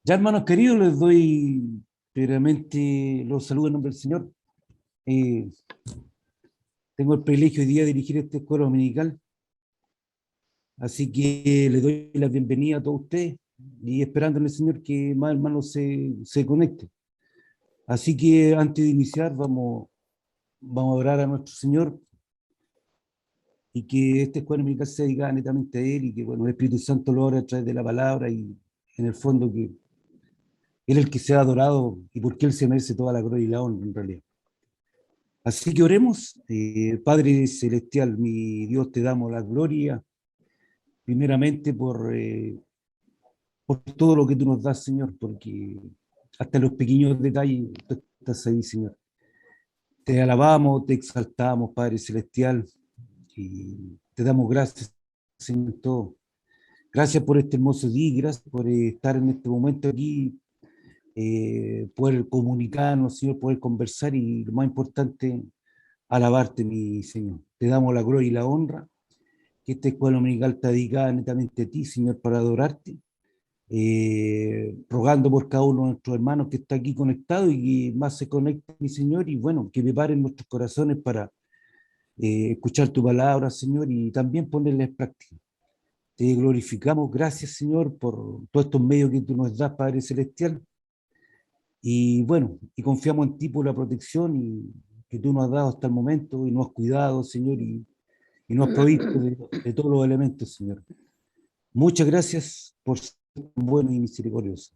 Ya, hermanos queridos, les doy primeramente los saludos en nombre del Señor. Eh, Tengo el privilegio hoy día de dirigir esta escuela dominical, así que les doy la bienvenida a todos ustedes y esperando en el Señor que más hermanos se conecten. Así que antes de iniciar, vamos a orar a nuestro Señor y que esta escuela dominical sea dedicada netamente a Él y que, bueno, el Espíritu Santo lo ore a través de la palabra y en el fondo que Él es el que sea adorado y porque Él se merece toda la gloria y la honra en realidad. Así que oremos. Padre Celestial, mi Dios, te damos la gloria, primeramente por todo lo que tú nos das, Señor, porque hasta los pequeños detalles tú estás ahí, Señor. Te alabamos, te exaltamos, Padre Celestial, y te damos gracias, Señor, en todo. Gracias por este hermoso día, gracias por estar en este momento aquí, poder comunicarnos, Señor, poder conversar y lo más importante, alabarte, mi Señor. Te damos la gloria y la honra, que esta escuela dominical está dedicada netamente a ti, Señor, para adorarte, rogando por cada uno de nuestros hermanos que está aquí conectado y que más se conecte, mi Señor, y bueno, que preparen nuestros corazones para escuchar tu palabra, Señor, y también ponerla en práctica. Te glorificamos, gracias, Señor, por todos estos medios que tú nos das, Padre Celestial, y bueno, y confiamos en ti por la protección que tú nos has dado hasta el momento y nos has cuidado, Señor, y nos has provisto de todos los elementos, Señor. Muchas gracias por ser tan bueno y misericordioso.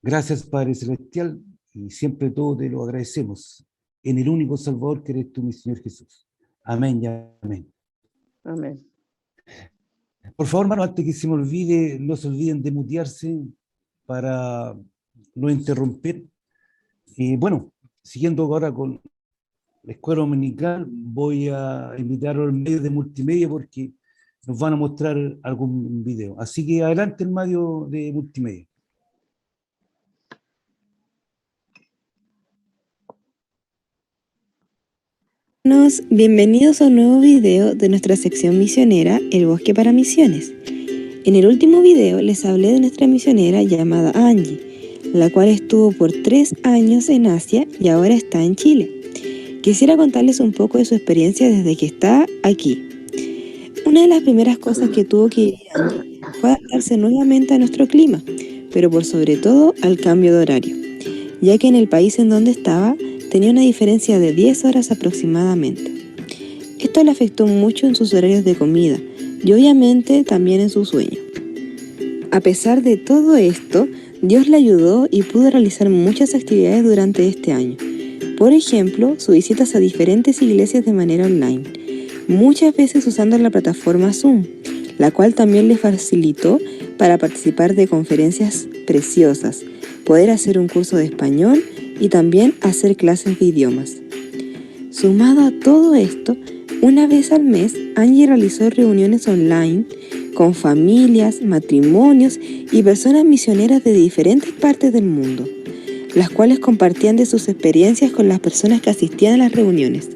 Gracias, Padre Celestial, y siempre todo te lo agradecemos en el único Salvador que eres tú, mi Señor Jesús. Amén y amén. Amén. Por favor, hermano, antes que se me olvide, no se olviden de mutearse para no interrumpir. Bueno, siguiendo ahora con la escuela dominical, voy a invitar a los medios de multimedia porque nos van a mostrar algún video. Así que adelante el medio de multimedia. Bienvenidos a un nuevo video de nuestra sección misionera El Bosque para Misiones. En el último video les hablé de nuestra misionera llamada Angie, la cual estuvo por 3 años en Asia y ahora está en Chile. Quisiera contarles un poco de su experiencia desde que está aquí. Una de las primeras cosas que tuvo que vivir Angie fue adaptarse nuevamente a nuestro clima, pero por sobre todo al cambio de horario, ya que en el país en donde estaba tenía una diferencia de 10 horas aproximadamente. Esto le afectó mucho en sus horarios de comida y obviamente también en su sueño. A pesar de todo esto, Dios le ayudó y pudo realizar muchas actividades durante este año. Por ejemplo, sus visitas a diferentes iglesias de manera online, muchas veces usando la plataforma Zoom, la cual también le facilitó para participar de conferencias preciosas, poder hacer un curso de español y también hacer clases de idiomas. Sumado a todo esto, una vez al mes, Angie realizó reuniones online con familias, matrimonios y personas misioneras de diferentes partes del mundo, las cuales compartían de sus experiencias con las personas que asistían a las reuniones.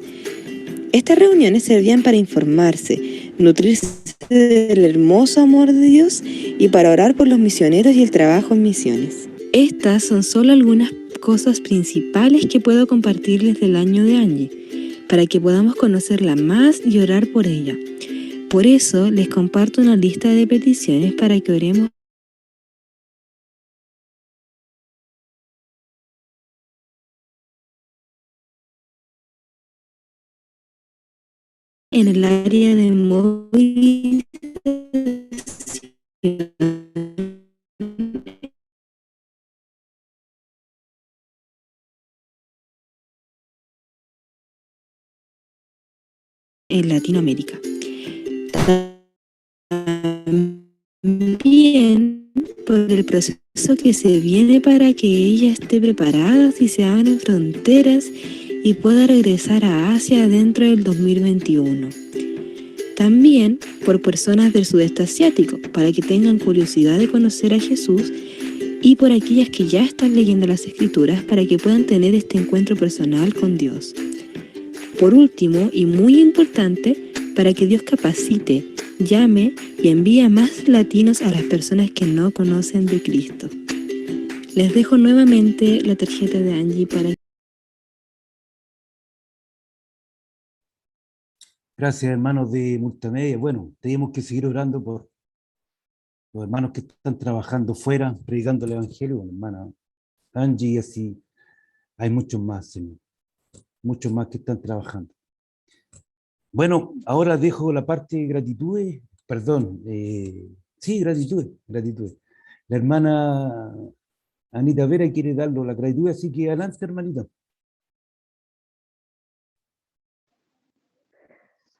Estas reuniones servían para informarse, nutrirse del hermoso amor de Dios y para orar por los misioneros y el trabajo en misiones. Estas son solo algunas cosas principales que puedo compartirles del año de Angie, para que podamos conocerla más y orar por ella. Por eso les comparto una lista de peticiones para que oremos en el área de movilización en Latinoamérica. También por el proceso que se viene para que ella esté preparada si se abren fronteras y pueda regresar a Asia dentro del 2021. También por personas del sudeste asiático, para que tengan curiosidad de conocer a Jesús, y por aquellas que ya están leyendo las Escrituras para que puedan tener este encuentro personal con Dios. Por último, y muy importante, para que Dios capacite, llame y envíe a más latinos a las personas que no conocen de Cristo. Les dejo nuevamente la tarjeta de Angie para que... Gracias, hermanos de Multimedia. Bueno, tenemos que seguir orando por los hermanos que están trabajando fuera, predicando el Evangelio, bueno, hermana Angie, y así hay muchos más, Señor, muchos más que están trabajando. Bueno, ahora dejo la parte de gratitudes, perdón, sí, gratitudes. La hermana Anita Vera quiere darle la gratitud, así que adelante, hermanita.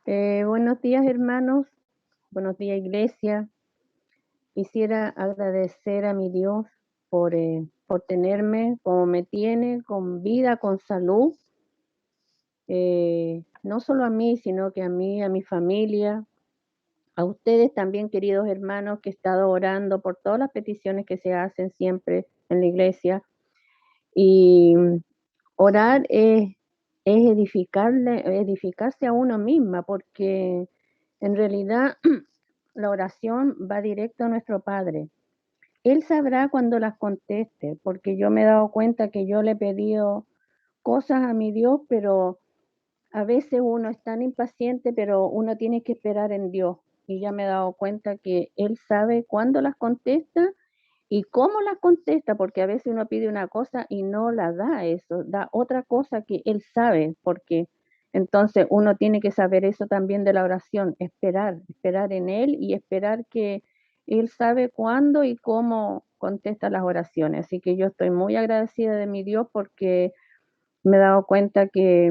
Buenos días, hermanos. Buenos días, iglesia. Quisiera agradecer a mi Dios por tenerme como me tiene, con vida, con salud. No solo a mí, sino que a mí, a mi familia, a ustedes también, queridos hermanos, que he estado orando por todas las peticiones que se hacen siempre en la iglesia. Y orar es edificarse a uno misma, porque en realidad la oración va directo a nuestro Padre. Él sabrá cuando las conteste, porque yo me he dado cuenta que yo le he pedido cosas a mi Dios, pero a veces uno es tan impaciente, pero uno tiene que esperar en Dios. Y ya me he dado cuenta que Él sabe cuándo las contesta y cómo las contesta, porque a veces uno pide una cosa y no la da eso, da otra cosa que Él sabe, porque entonces uno tiene que saber eso también de la oración, esperar en Él y esperar que Él sabe cuándo y cómo contesta las oraciones. Así que yo estoy muy agradecida de mi Dios porque me he dado cuenta que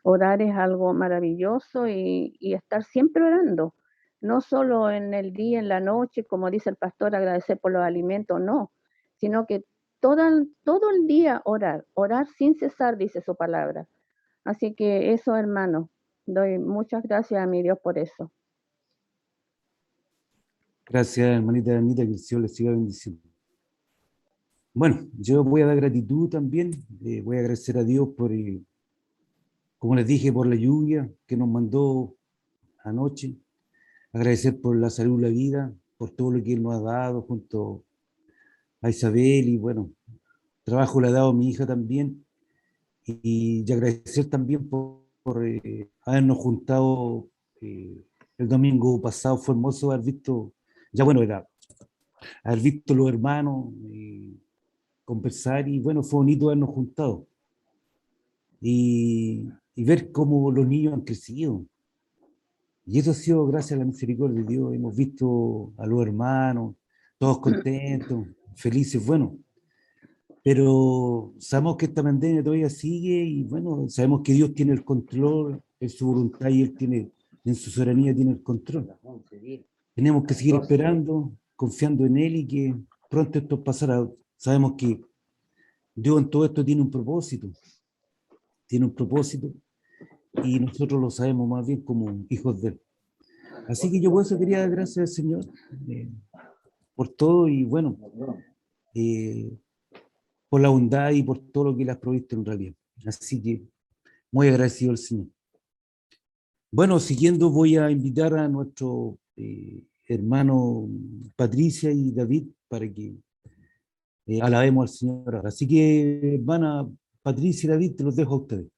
orar es algo maravilloso y estar siempre orando, no solo en el día, en la noche, como dice el pastor, agradecer por los alimentos, no, sino que todo el día orar sin cesar, dice su palabra. Así que eso, hermano, doy muchas gracias a mi Dios por eso. Gracias, hermanita Anita, que el Señor les siga bendiciendo. Bueno, yo voy a dar gratitud también, voy a agradecer a Dios por, como les dije, por la lluvia que nos mandó anoche, agradecer por la salud, la vida, por todo lo que Él nos ha dado junto a Isabel y bueno, trabajo le ha dado a mi hija también y agradecer también por habernos juntado el domingo pasado, fue hermoso haber visto, ya bueno, era haber visto los hermanos, conversar y bueno, fue bonito habernos juntado y ver cómo los niños han crecido. Y eso ha sido gracias a la misericordia de Dios. Hemos visto a los hermanos, todos contentos, felices, bueno. Pero sabemos que esta pandemia todavía sigue y bueno, sabemos que Dios tiene el control, en su voluntad y Él tiene, en su soberanía tiene el control. Tenemos que seguir esperando, confiando en Él y que pronto esto pasará. Sabemos que Dios en todo esto tiene un propósito y nosotros lo sabemos más bien como hijos de Él. Así que yo por eso quería dar gracias al Señor por todo y bueno, por la bondad y por todo lo que Él ha provisto en realidad. Así que muy agradecido al Señor. Bueno, siguiendo voy a invitar a nuestro hermano Patricia y David para que alabemos al Señor ahora. Así que, hermana Patricia y David, te los dejo a ustedes.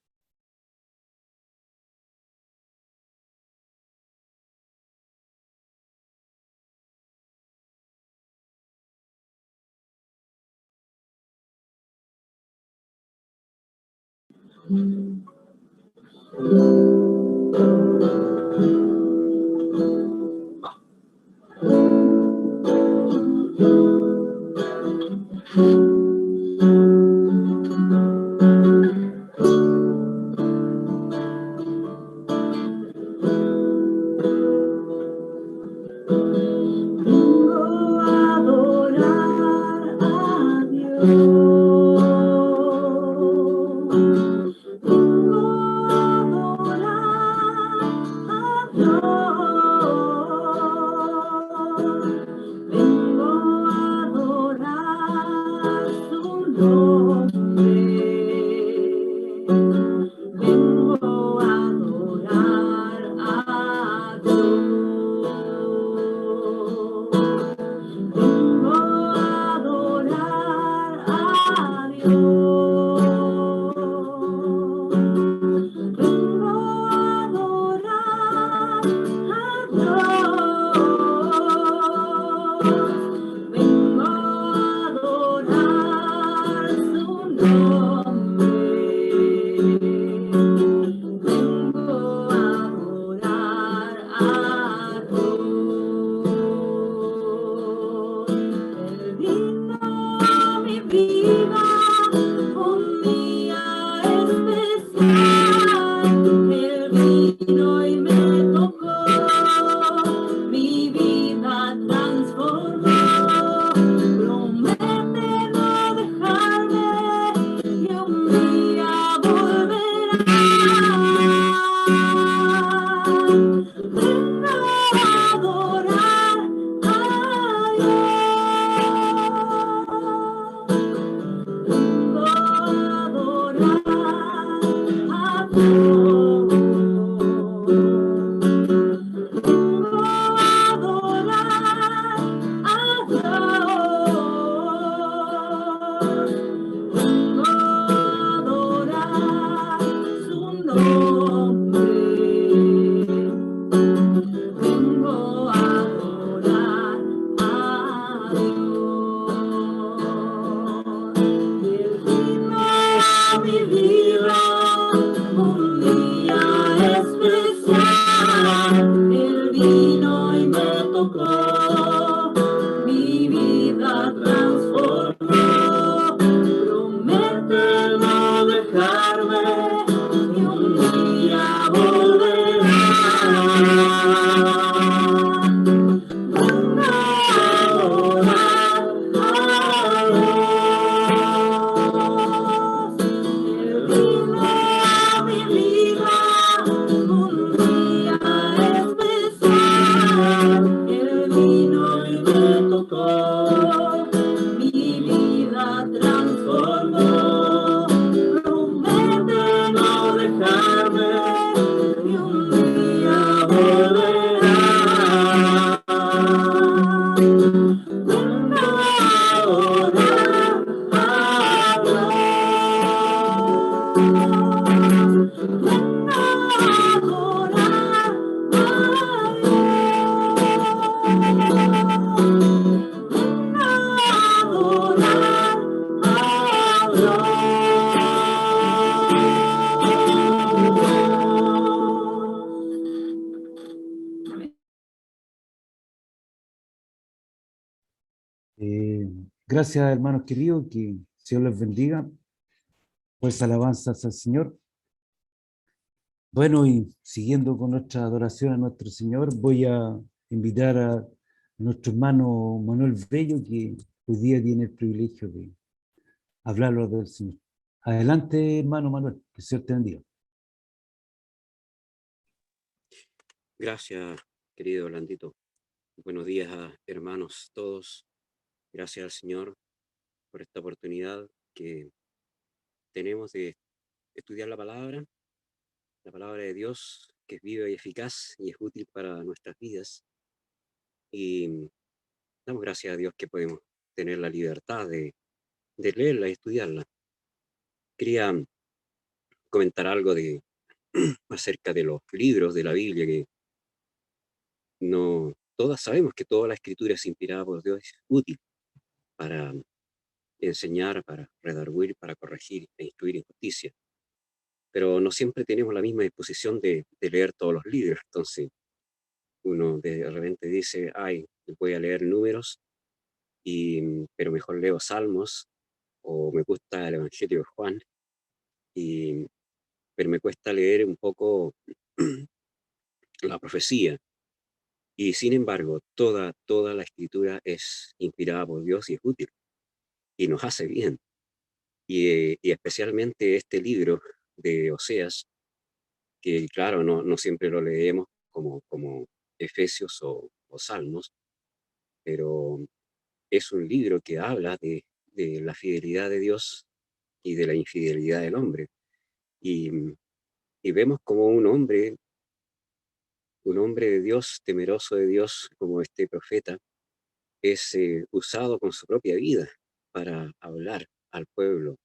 vida, un día especial, Él vino y me tocó, mi vida transformó. Promete no dejarme y un día volverá. Vengo a adorar a Dios. Vengo a adorar a Dios. Vengo a adorar a Dios. Vengo a adorar su nombre. Vengo a adorar a Dios. Él vino a mi vida un día especial. Él vino y me tocó, mi vida transformó. Promete no dejarme y un día volverá. Vengo a adorar a Dios. Él vino a mi vida un día especial. Él vino y me tocó, mi vida transformó. Promete no dejarme y un día volverá. Vengo a adorar a Dios. Vengo a adorar a Gracias, hermanos queridos, que el Señor les bendiga. Pues alabanzas al Señor. Bueno, y siguiendo con nuestra adoración a nuestro Señor, voy a invitar a nuestro hermano Manuel Bello, que hoy día tiene el privilegio de hablarlo del Señor. Adelante, hermano Manuel, que el Señor te bendiga. Gracias, querido Orlandito. Buenos días a hermanos todos. Gracias al Señor por esta oportunidad que tenemos de estudiar la palabra de Dios, que es viva y eficaz y es útil para nuestras vidas. Y damos gracias a Dios que podemos tener la libertad de leerla y estudiarla. Quería comentar algo acerca de los libros de la Biblia, que no todas sabemos que toda la escritura es inspirada por Dios, es útil para enseñar, para redarguir, para corregir e instruir en justicia. Pero no siempre tenemos la misma disposición de leer todos los libros. Entonces uno de repente dice, ay, voy a leer Números, pero mejor leo Salmos, o me gusta el Evangelio de Juan, pero me cuesta leer un poco la profecía. Y sin embargo, toda la escritura es inspirada por Dios y es útil, y nos hace bien. Y especialmente este libro de Oseas, que claro, no siempre lo leemos como Efesios o Salmos, pero es un libro que habla de la fidelidad de Dios y de la infidelidad del hombre. Y vemos como un hombre de Dios, temeroso de Dios, como este profeta, es usado con su propia vida para hablar al pueblo.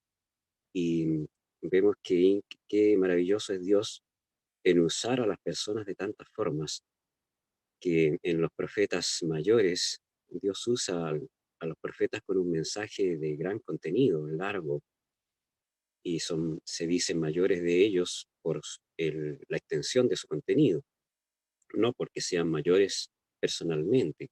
Y vemos que qué maravilloso es Dios en usar a las personas de tantas formas, que en los profetas mayores, Dios usa a los profetas con un mensaje de gran contenido, largo, y se dicen mayores de ellos por la extensión de su contenido, no porque sean mayores personalmente.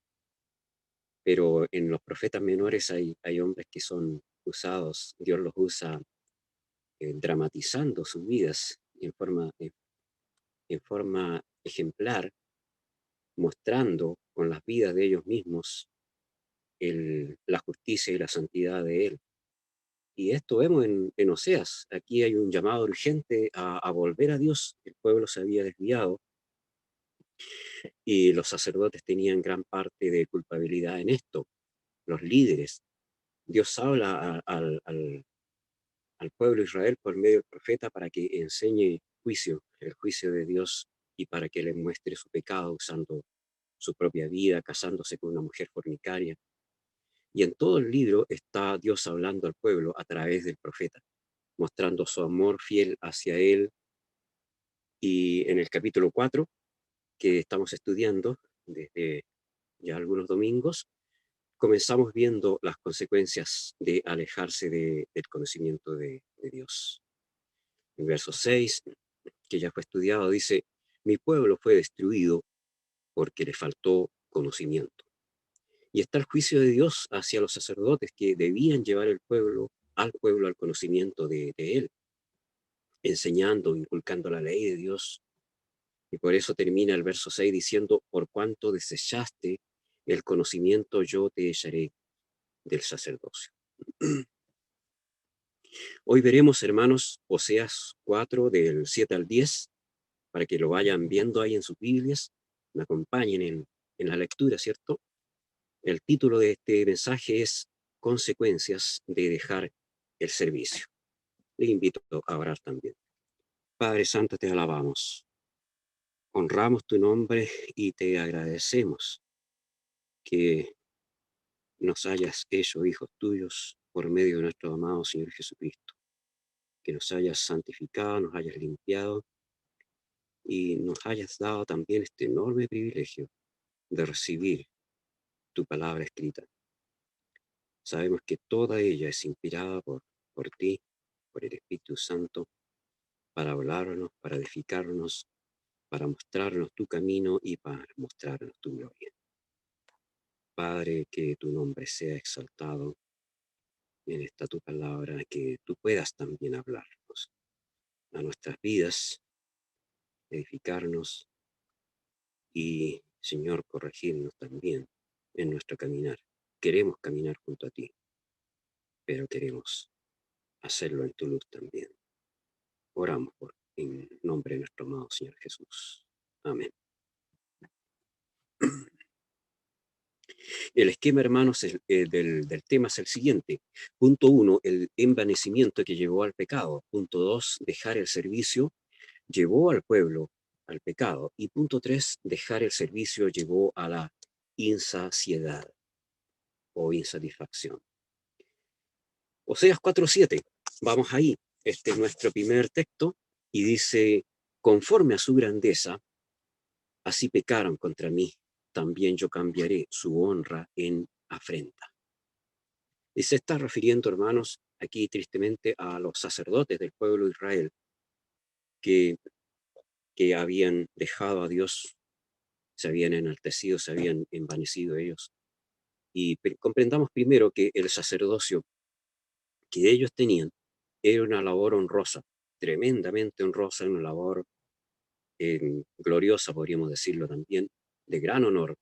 Pero en los profetas menores hay hombres que son Dios los usa dramatizando sus vidas en forma ejemplar, mostrando con las vidas de ellos mismos la justicia y la santidad de Él. Y esto vemos en Oseas. Aquí hay un llamado urgente a volver a Dios. El pueblo se había desviado y los sacerdotes tenían gran parte de culpabilidad en esto. Los líderes. Dios habla al pueblo de Israel por medio del profeta para que enseñe el juicio de Dios, y para que le muestre su pecado usando su propia vida, casándose con una mujer fornicaria. Y en todo el libro está Dios hablando al pueblo a través del profeta, mostrando su amor fiel hacia él. Y en el capítulo 4, que estamos estudiando desde ya algunos domingos, comenzamos viendo las consecuencias de alejarse del conocimiento de Dios. En verso 6, que ya fue estudiado, dice: mi pueblo fue destruido porque le faltó conocimiento. Y está el juicio de Dios hacia los sacerdotes que debían llevar al pueblo al conocimiento de Él, enseñando, inculcando la ley de Dios. Y por eso termina el verso 6 diciendo: por cuanto desechaste el conocimiento, yo te echaré del sacerdocio. Hoy veremos, hermanos, Oseas 4, del 7 al 10, para que lo vayan viendo ahí en sus Biblias, me acompañen en la lectura, ¿cierto? El título de este mensaje es Consecuencias de dejar el servicio. Le invito a orar también. Padre Santo, te alabamos. Honramos tu nombre y te agradecemos que nos hayas hecho hijos tuyos por medio de nuestro amado Señor Jesucristo. Que nos hayas santificado, nos hayas limpiado y nos hayas dado también este enorme privilegio de recibir tu palabra escrita. Sabemos que toda ella es inspirada por ti, por el Espíritu Santo, para hablarnos, para edificarnos, para mostrarnos tu camino y para mostrarnos tu gloria. Padre, que tu nombre sea exaltado en esta tu palabra, que tú puedas también hablarnos a nuestras vidas, edificarnos y, Señor, corregirnos también en nuestro caminar. Queremos caminar junto a ti, pero queremos hacerlo en tu luz también. Oramos en nombre de nuestro amado Señor Jesús. Amén. El esquema, hermanos, del tema es el siguiente. Punto 1, el envanecimiento que llevó al pecado. Punto 2, dejar el servicio llevó al pueblo al pecado. Y punto 3, dejar el servicio llevó a la insaciedad o insatisfacción. Oseas 4:7, vamos ahí. Este es nuestro primer texto y dice: conforme a su grandeza, así pecaron contra mí, también yo cambiaré su honra en afrenta. Y se está refiriendo, hermanos, aquí tristemente a los sacerdotes del pueblo de Israel que habían dejado a Dios, se habían enaltecido, se habían envanecido ellos. Y comprendamos primero que el sacerdocio que ellos tenían era una labor honrosa, tremendamente honrosa, una labor gloriosa, podríamos decirlo también, de gran honor.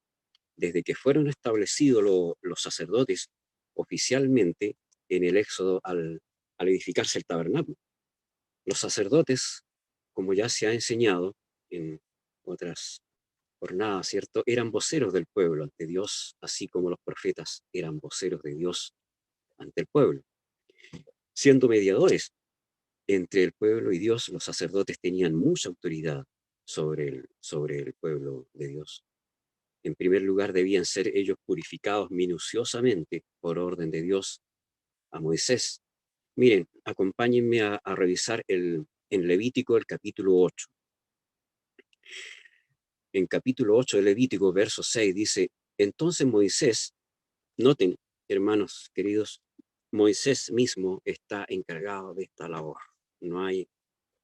Desde que fueron establecidos los sacerdotes oficialmente en el Éxodo al edificarse el tabernáculo. Los sacerdotes, como ya se ha enseñado en otras jornadas, ¿cierto?, eran voceros del pueblo ante Dios, así como los profetas eran voceros de Dios ante el pueblo. Siendo mediadores entre el pueblo y Dios, los sacerdotes tenían mucha autoridad sobre el pueblo de Dios. En primer lugar, debían ser ellos purificados minuciosamente por orden de Dios a Moisés. Miren, acompáñenme a revisar en Levítico el capítulo 8. En capítulo 8 de Levítico, verso 6, dice: entonces Moisés, noten, hermanos queridos, Moisés mismo está encargado de esta labor. No hay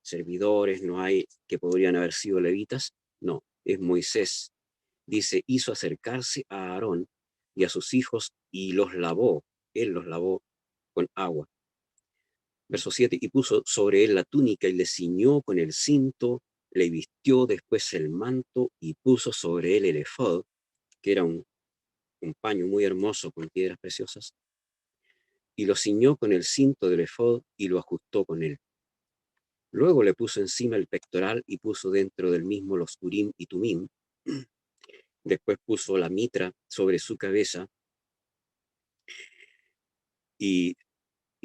servidores, no hay que podrían haber sido levitas, no, es Moisés. Dice: hizo acercarse a Aarón y a sus hijos y los lavó, él los lavó con agua. Verso 7, y puso sobre él la túnica y le ciñó con el cinto, le vistió después el manto y puso sobre él el efod, que era un paño muy hermoso con piedras preciosas, y lo ciñó con el cinto del efod y lo ajustó con él. Luego le puso encima el pectoral y puso dentro del mismo los urim y tumim. Después puso la mitra sobre su cabeza y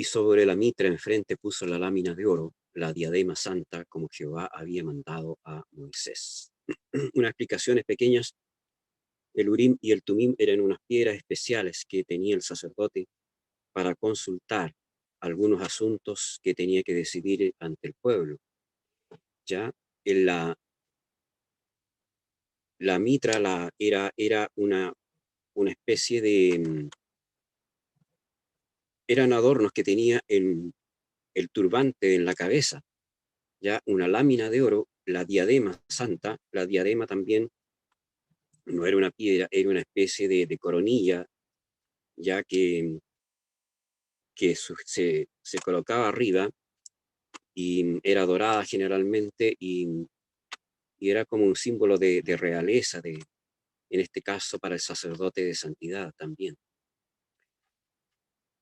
sobre la mitra enfrente puso la lámina de oro, la diadema santa, como Jehová había mandado a Moisés. Unas explicaciones pequeñas. El urim y el tumim eran unas piedras especiales que tenía el sacerdote para consultar algunos asuntos que tenía que decidir ante el pueblo. Ya en la mitra era una especie de eran adornos que tenía en el turbante en la cabeza, ya una lámina de oro, la diadema santa. La diadema también no era una piedra, era una especie de coronilla, ya que se colocaba arriba y era dorada generalmente y era como un símbolo de realeza, en este caso para el sacerdote de santidad también.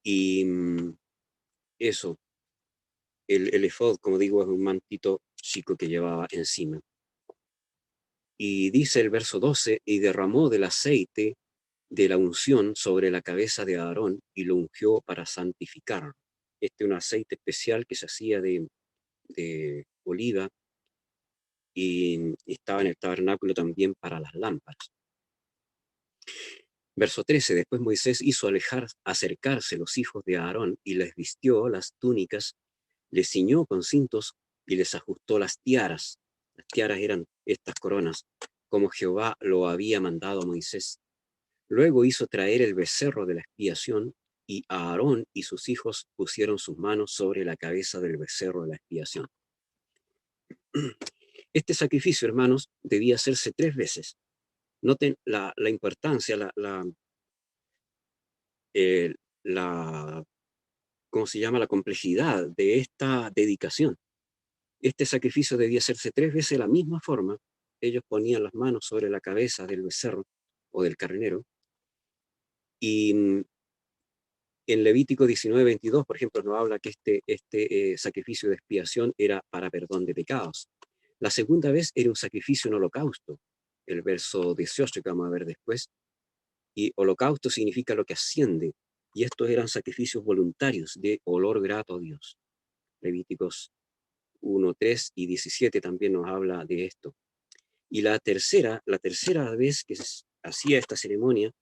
Y eso, el efod, como digo, es un mantito chico que llevaba encima. Y dice el verso 12, y derramó del aceite de la unción sobre la cabeza de Aarón y lo ungió para santificarlo. Este es un aceite especial que se hacía de oliva y estaba en el tabernáculo también para las lámparas. Verso 13, después Moisés hizo acercarse los hijos de Aarón y les vistió las túnicas, les ciñó con cintos y les ajustó las tiaras. Las tiaras eran estas coronas, como Jehová lo había mandado a Moisés. Luego hizo traer el becerro de la expiación y Aarón y sus hijos pusieron sus manos sobre la cabeza del becerro de la expiación. Este sacrificio, hermanos, debía hacerse 3 veces. Noten la importancia, ¿cómo se llama? La complejidad de esta dedicación. Este sacrificio debía hacerse 3 veces de la misma forma. Ellos ponían las manos sobre la cabeza del becerro o del carnero. Y en Levítico 19:22, por ejemplo, nos habla que este sacrificio de expiación era para perdón de pecados. La segunda vez era un sacrificio en holocausto, el verso 18 que vamos a ver después. Y holocausto significa lo que asciende, y estos eran sacrificios voluntarios de olor grato a Dios. Levíticos 1, 3 y 17 también nos habla de esto. Y la tercera vez que se hacía esta ceremonia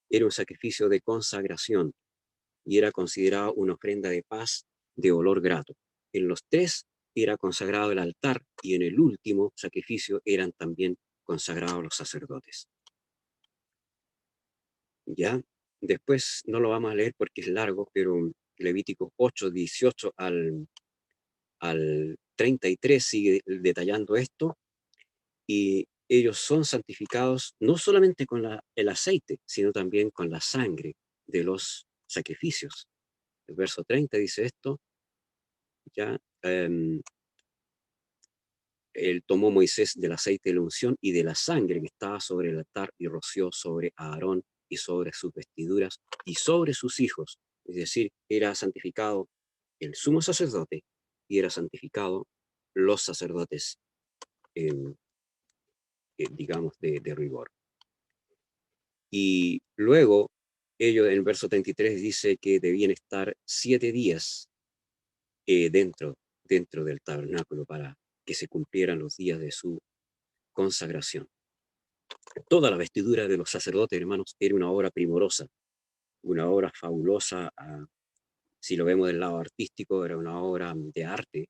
era un sacrificio de consagración y era considerado una ofrenda de paz de olor grato. En los 3 era consagrado el altar y en el último sacrificio eran también consagrados los sacerdotes. Ya, después no lo vamos a leer porque es largo, pero Levíticos 8, 18 al 33 sigue detallando esto, y ellos son santificados no solamente con el aceite, sino también con la sangre de los sacrificios. El verso 30 dice esto, ya, él tomó Moisés del aceite de la unción y de la sangre que estaba sobre el altar y roció sobre Aarón y sobre sus vestiduras y sobre sus hijos. Es decir, era santificado el sumo sacerdote y era santificado los sacerdotes, digamos, de rigor. Y luego, ellos en el verso 33 dice que debían estar 7 días dentro del tabernáculo para que se cumplieran los días de su consagración. Toda la vestidura de los sacerdotes, hermanos, era una obra primorosa, una obra fabulosa. Si lo vemos del lado artístico, era una obra de arte.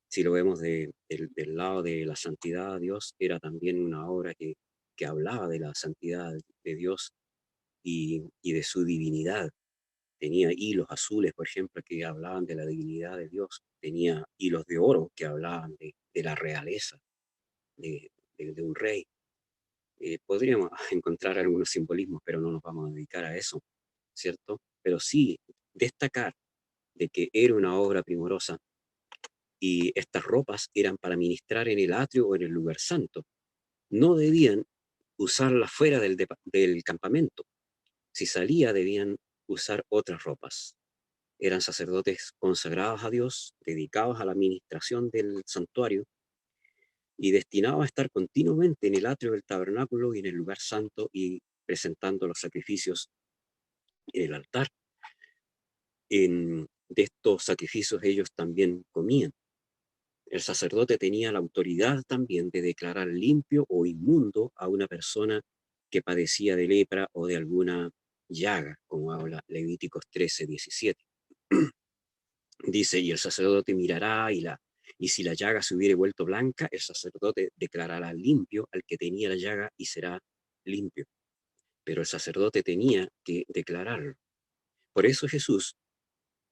Si lo vemos del lado de la santidad de Dios, era también una obra que hablaba de la santidad de Dios y de su divinidad. Tenía hilos azules, por ejemplo, que hablaban de la divinidad de Dios. Tenía hilos de oro que hablaban de la realeza de un rey. Podríamos encontrar algunos simbolismos, pero no nos vamos a dedicar a eso, ¿cierto? Pero sí destacar de que era una obra primorosa, y estas ropas eran para ministrar en el atrio o en el lugar santo. No debían usarlas fuera del campamento. Si salía, debían usar otras ropas. Eran sacerdotes consagrados a Dios, dedicados a la administración del santuario y destinados a estar continuamente en el atrio del tabernáculo y en el lugar santo y presentando los sacrificios en el altar. De estos sacrificios ellos también comían. El sacerdote tenía la autoridad también de declarar limpio o inmundo a una persona que padecía de lepra o de alguna llaga, como habla Levíticos 13:17. Dice, y el sacerdote mirará y si la llaga se hubiere vuelto blanca, el sacerdote declarará limpio al que tenía la llaga y será limpio. Pero el sacerdote tenía que declararlo. Por eso Jesús,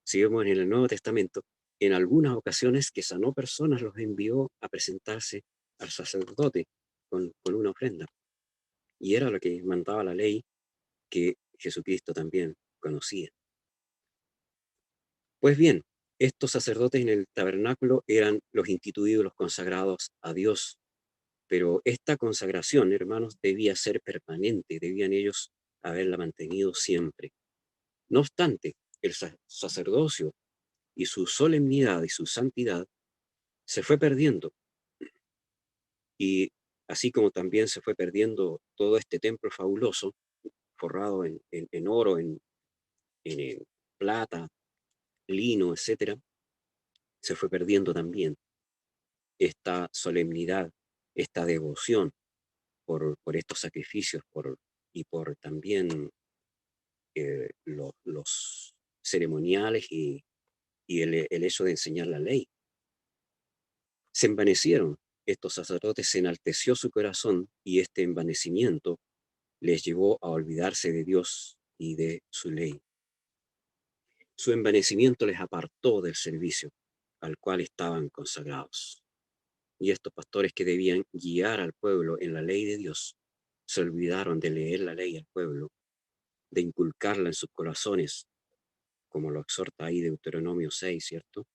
si vemos en el Nuevo Testamento, en algunas ocasiones que sanó personas, los envió a presentarse al sacerdote con una ofrenda. Y era lo que mandaba la ley que Jesucristo también conocía. Pues bien, estos sacerdotes en el tabernáculo eran los instituidos, los consagrados a Dios. Pero esta consagración, hermanos, debía ser permanente, debían ellos haberla mantenido siempre. No obstante, el sacerdocio y su solemnidad y su santidad se fue perdiendo. Y así como también se fue perdiendo todo este templo fabuloso, forrado en oro, en plata, lino, etc., se fue perdiendo también esta solemnidad, esta devoción por estos sacrificios y por también los ceremoniales y el hecho de enseñar la ley. Se envanecieron estos sacerdotes, se enalteció su corazón y este envanecimiento les llevó a olvidarse de Dios y de su ley. Su envanecimiento les apartó del servicio al cual estaban consagrados. Y estos pastores que debían guiar al pueblo en la ley de Dios, se olvidaron de leer la ley al pueblo, de inculcarla en sus corazones, como lo exhorta ahí Deuteronomio 6, ¿cierto?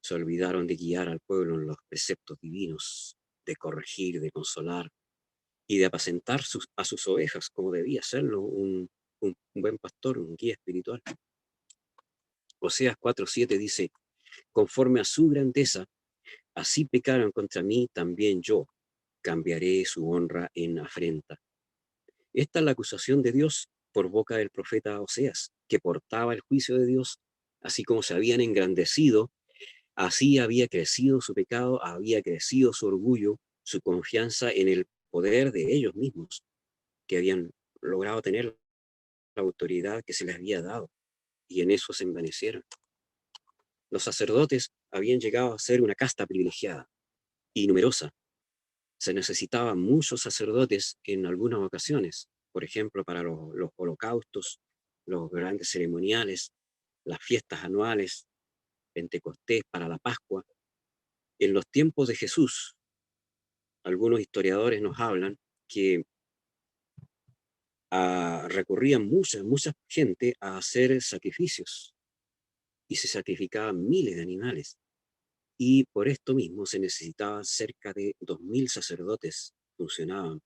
Se olvidaron de guiar al pueblo en los preceptos divinos, de corregir, de consolar y de apacentar a sus ovejas, como debía hacerlo un buen pastor, un guía espiritual. Oseas 4:7 dice, conforme a su grandeza, así pecaron contra mí, también yo cambiaré su honra en afrenta. Esta es la acusación de Dios por boca del profeta Oseas, que portaba el juicio de Dios, así como se habían engrandecido, así había crecido su pecado, había crecido su orgullo, su confianza en el poder de ellos mismos, que habían logrado tener la autoridad que se les había dado, y en eso se envanecieron. Los sacerdotes habían llegado a ser una casta privilegiada y numerosa. Se necesitaban muchos sacerdotes en algunas ocasiones, por ejemplo, para los holocaustos, los grandes ceremoniales, las fiestas anuales, Pentecostés, para la Pascua. En los tiempos de Jesús, algunos historiadores nos hablan que recurrían mucha gente a hacer sacrificios y se sacrificaban miles de animales. Y por esto mismo se necesitaba cerca de 2000 sacerdotes funcionaban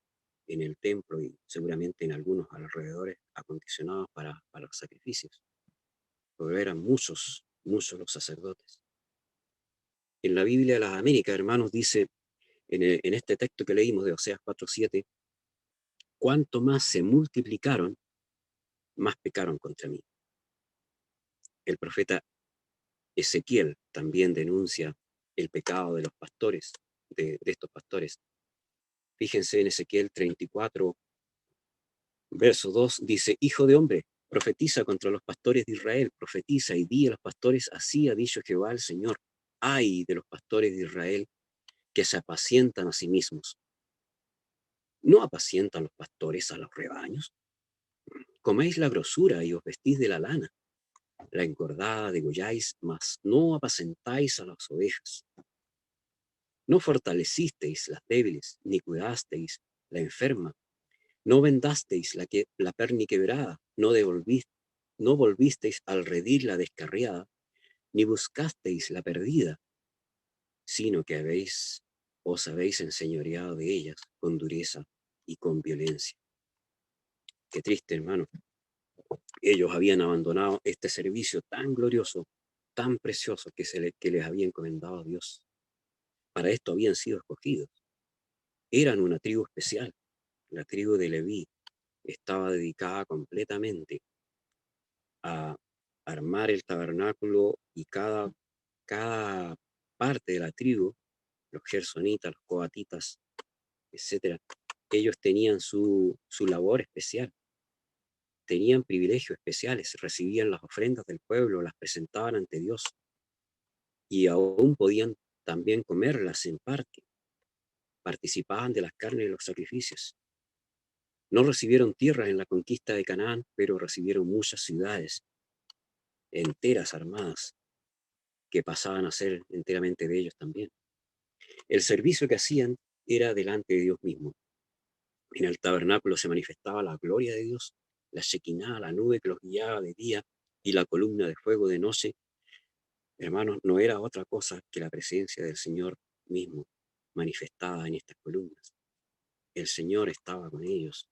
en el templo y seguramente en algunos alrededores acondicionados para los sacrificios. Pero eran muchos los sacerdotes. En la Biblia de las Américas, hermanos, dice en este texto que leímos de Oseas 4:7, cuanto más se multiplicaron, más pecaron contra mí. El profeta Ezequiel también denuncia el pecado de los pastores, de estos pastores. Fíjense en Ezequiel 34, verso 2, dice, hijo de hombre, profetiza contra los pastores de Israel, profetiza y di a los pastores, así ha dicho Jehová el Señor, ay de los pastores de Israel que se apacientan a sí mismos. ¿No apacientan los pastores a los rebaños? Coméis la grosura y os vestís de la lana. La engordada degolláis, mas no apacentáis a las ovejas. No fortalecisteis las débiles, ni cuidasteis la enferma. No vendasteis la perniquebrada, no volvisteis al redil la descarriada, ni buscasteis la perdida, sino que os habéis enseñoreado de ellas con dureza y con violencia. Qué triste, hermano. Ellos habían abandonado este servicio tan glorioso, tan precioso que les había encomendado a Dios. Para esto habían sido escogidos. Eran una tribu especial. La tribu de Leví estaba dedicada completamente a armar el tabernáculo, y cada parte de la tribu, los gersonitas, los coatitas, etcétera, ellos tenían su labor especial, tenían privilegios especiales, recibían las ofrendas del pueblo, las presentaban ante Dios, y aún podían también comerlas en parte, participaban de las carnes de los sacrificios. No recibieron tierras en la conquista de Canaán, pero recibieron muchas ciudades enteras armadas, que pasaban a ser enteramente de ellos también. El servicio que hacían era delante de Dios mismo. En el tabernáculo se manifestaba la gloria de Dios, la Shekinah, la nube que los guiaba de día y la columna de fuego de noche. Hermanos, no era otra cosa que la presencia del Señor mismo manifestada en estas columnas. El Señor estaba con ellos.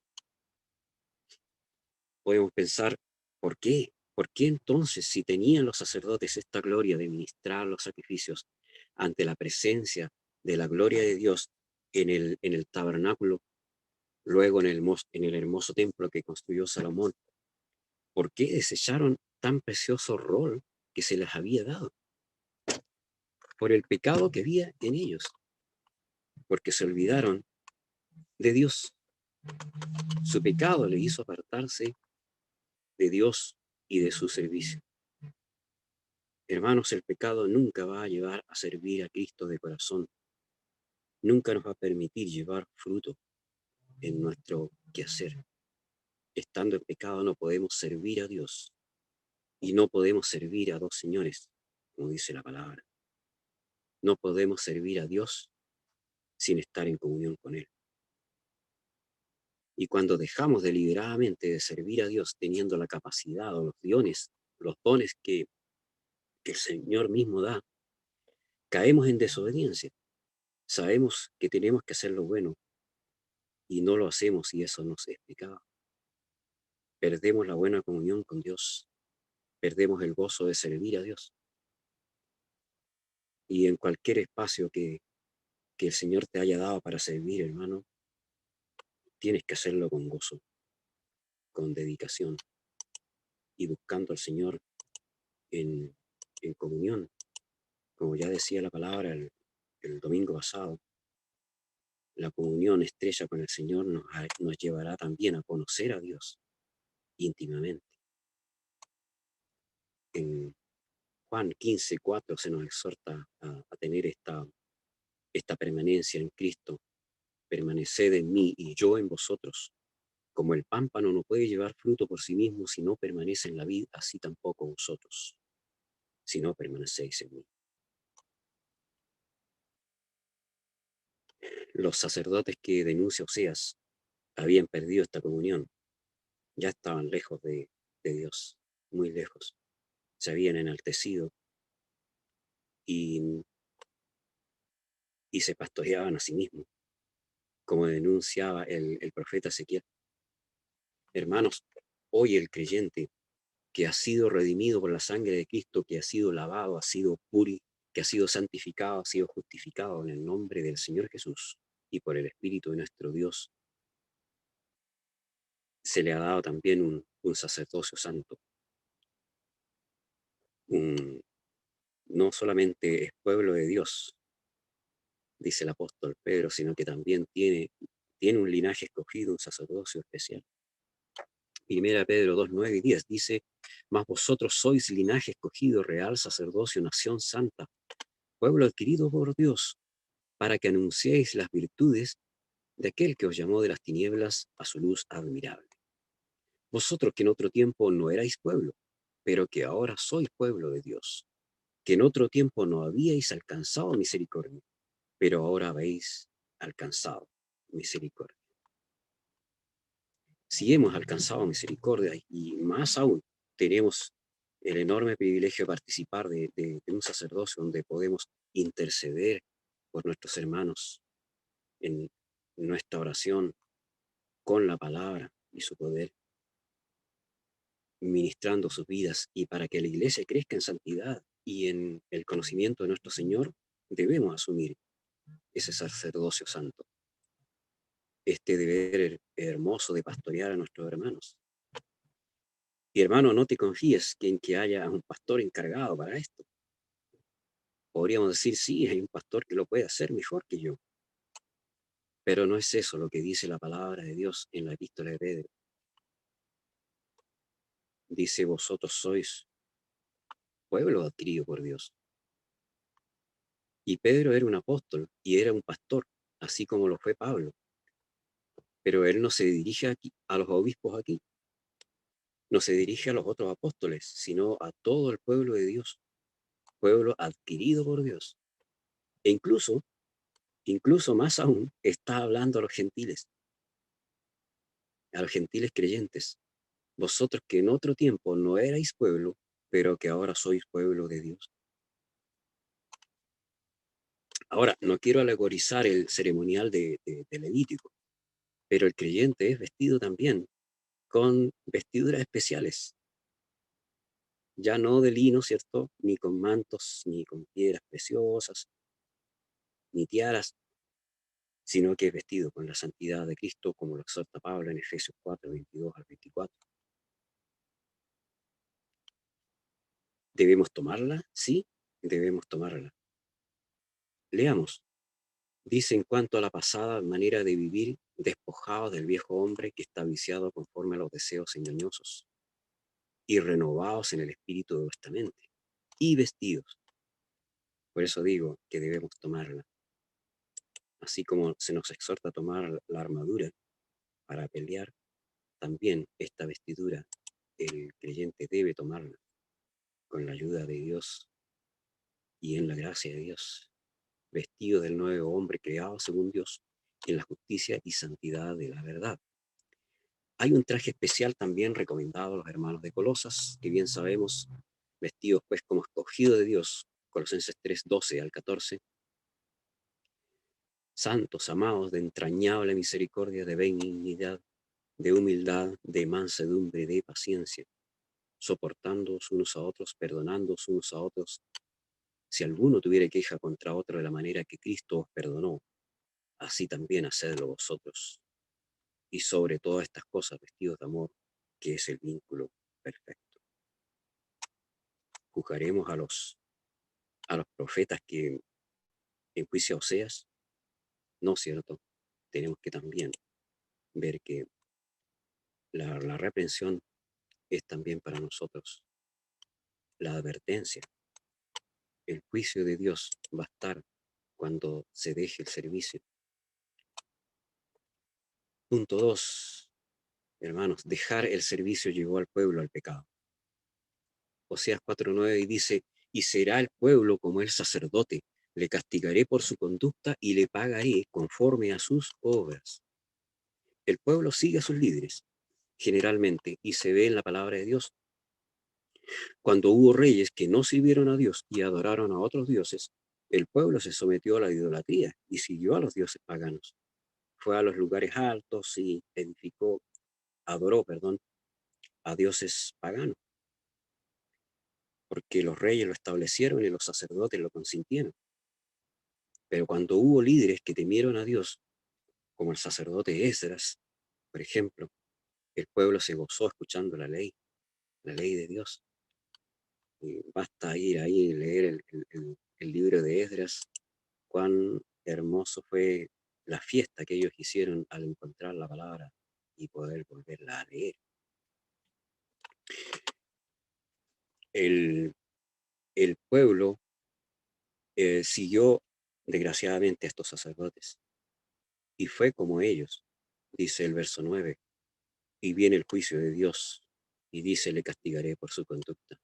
Podemos pensar, ¿por qué? ¿Por qué entonces, si tenían los sacerdotes esta gloria de ministrar los sacrificios ante la presencia de la gloria de Dios en el tabernáculo, luego en el hermoso templo que construyó Salomón, por qué desecharon tan precioso rol que se les había dado? Por el pecado que había en ellos, porque se olvidaron de Dios. Su pecado le hizo apartarse de Dios y de su servicio. Hermanos, el pecado nunca va a llevar a servir a Cristo de corazón. Nunca nos va a permitir llevar fruto en nuestro quehacer. Estando en pecado no podemos servir a Dios, y no podemos servir a dos señores, como dice la palabra. No podemos servir a Dios sin estar en comunión con Él. Y cuando dejamos deliberadamente de servir a Dios teniendo la capacidad o los dones que el Señor mismo da, caemos en desobediencia. Sabemos que tenemos que hacer lo bueno y no lo hacemos, y eso nos es pecado. Perdemos la buena comunión con Dios, perdemos el gozo de servir a Dios. Y en cualquier espacio que el Señor te haya dado para servir, hermano, tienes que hacerlo con gozo, con dedicación, y buscando al Señor en comunión. Como ya decía la palabra el domingo pasado, la comunión estrecha con el Señor nos llevará también a conocer a Dios íntimamente. En Juan 15:4 se nos exhorta a tener esta permanencia en Cristo. Permaneced en mí y yo en vosotros. Como el pámpano no puede llevar fruto por sí mismo si no permanece en la vid, así tampoco vosotros, si no permanecéis en mí. Los sacerdotes que denuncia Oseas habían perdido esta comunión. Ya estaban lejos de Dios, muy lejos. Se habían enaltecido y se pastoreaban a sí mismos, como denunciaba el profeta Ezequiel. Hermanos, hoy el creyente que ha sido redimido por la sangre de Cristo, que ha sido lavado, ha sido que ha sido santificado, ha sido justificado en el nombre del Señor Jesús y por el Espíritu de nuestro Dios, se le ha dado también un sacerdocio santo. No solamente es pueblo de Dios, dice el apóstol Pedro, sino que también tiene un linaje escogido, un sacerdocio especial. Primera Pedro 2, 9 y 10 dice: mas vosotros sois linaje escogido, real sacerdocio, nación santa, pueblo adquirido por Dios, para que anunciéis las virtudes de aquel que os llamó de las tinieblas a su luz admirable. Vosotros que en otro tiempo no erais pueblo, pero que ahora sois pueblo de Dios, que en otro tiempo no habíais alcanzado misericordia, pero ahora habéis alcanzado misericordia. Si hemos alcanzado misericordia, y más aún tenemos el enorme privilegio de participar de un sacerdocio donde podemos interceder por nuestros hermanos en nuestra oración con la palabra y su poder, ministrando sus vidas, y para que la iglesia crezca en santidad y en el conocimiento de nuestro Señor, debemos asumir ese sacerdocio santo, este deber hermoso de pastorear a nuestros hermanos. Y hermano, no te confíes en que haya un pastor encargado para esto. Podríamos decir, sí, hay un pastor que lo puede hacer mejor que yo. Pero no es eso lo que dice la palabra de Dios en la epístola de Pedro. Dice, vosotros sois pueblo adquirido por Dios. Y Pedro era un apóstol y era un pastor, así como lo fue Pablo. Pero él no se dirige aquí, a los obispos aquí, no se dirige a los otros apóstoles, sino a todo el pueblo de Dios, pueblo adquirido por Dios. E incluso más aún, está hablando a los gentiles creyentes. Vosotros que en otro tiempo no erais pueblo, pero que ahora sois pueblo de Dios. Ahora, no quiero alegorizar el ceremonial de Levítico, pero el creyente es vestido también con vestiduras especiales, ya no de lino, ¿cierto? Ni con mantos, ni con piedras preciosas, ni tiaras, sino que es vestido con la santidad de Cristo, como lo exhorta Pablo en Efesios 4, 22 al 24. ¿Debemos tomarla? Sí, debemos tomarla. Leamos. Dice, en cuanto a la pasada manera de vivir, despojados del viejo hombre que está viciado conforme a los deseos engañosos, y renovados en el espíritu de vuestra mente, y vestidos. Por eso digo que debemos tomarla. Así como se nos exhorta a tomar la armadura para pelear, también esta vestidura el creyente debe tomarla con la ayuda de Dios y en la gracia de Dios, vestido del nuevo hombre creado según Dios en la justicia y santidad de la verdad. Hay un traje especial también recomendado a los hermanos de Colosas, que bien sabemos, vestidos pues como escogido de Dios, Colosenses 3, 12 al 14. Santos, amados, de entrañable misericordia, de benignidad, de humildad, de mansedumbre, de paciencia, soportándoos unos a otros, perdonándoos unos a otros, si alguno tuviera queja contra otro de la manera que Cristo os perdonó, así también hacedlo vosotros. Y sobre todas estas cosas, vestidos de amor, que es el vínculo perfecto. Juzgaremos a los profetas que en juicio a Oseas, no, ¿cierto? Tenemos que también ver que la reprensión es también para nosotros. La advertencia, el juicio de Dios va a estar cuando se deje el servicio. Punto 2, hermanos, dejar el servicio llevó al pueblo al pecado. Oseas 4:9 dice, y será el pueblo como el sacerdote, le castigaré por su conducta y le pagaré conforme a sus obras. El pueblo sigue a sus líderes, generalmente, y se ve en la palabra de Dios. Cuando hubo reyes que no sirvieron a Dios y adoraron a otros dioses, el pueblo se sometió a la idolatría y siguió a los dioses paganos. Fue a los lugares altos y adoró, a dioses paganos, porque los reyes lo establecieron y los sacerdotes lo consintieron. Pero cuando hubo líderes que temieron a Dios, como el sacerdote Esdras, por ejemplo, el pueblo se gozó escuchando la ley de Dios. Y basta ir ahí y leer el libro de Esdras, cuán hermoso fue la fiesta que ellos hicieron al encontrar la palabra y poder volverla a leer. El pueblo siguió desgraciadamente a estos sacerdotes y fue como ellos, dice el verso 9, y viene el juicio de Dios y dice, le castigaré por su conducta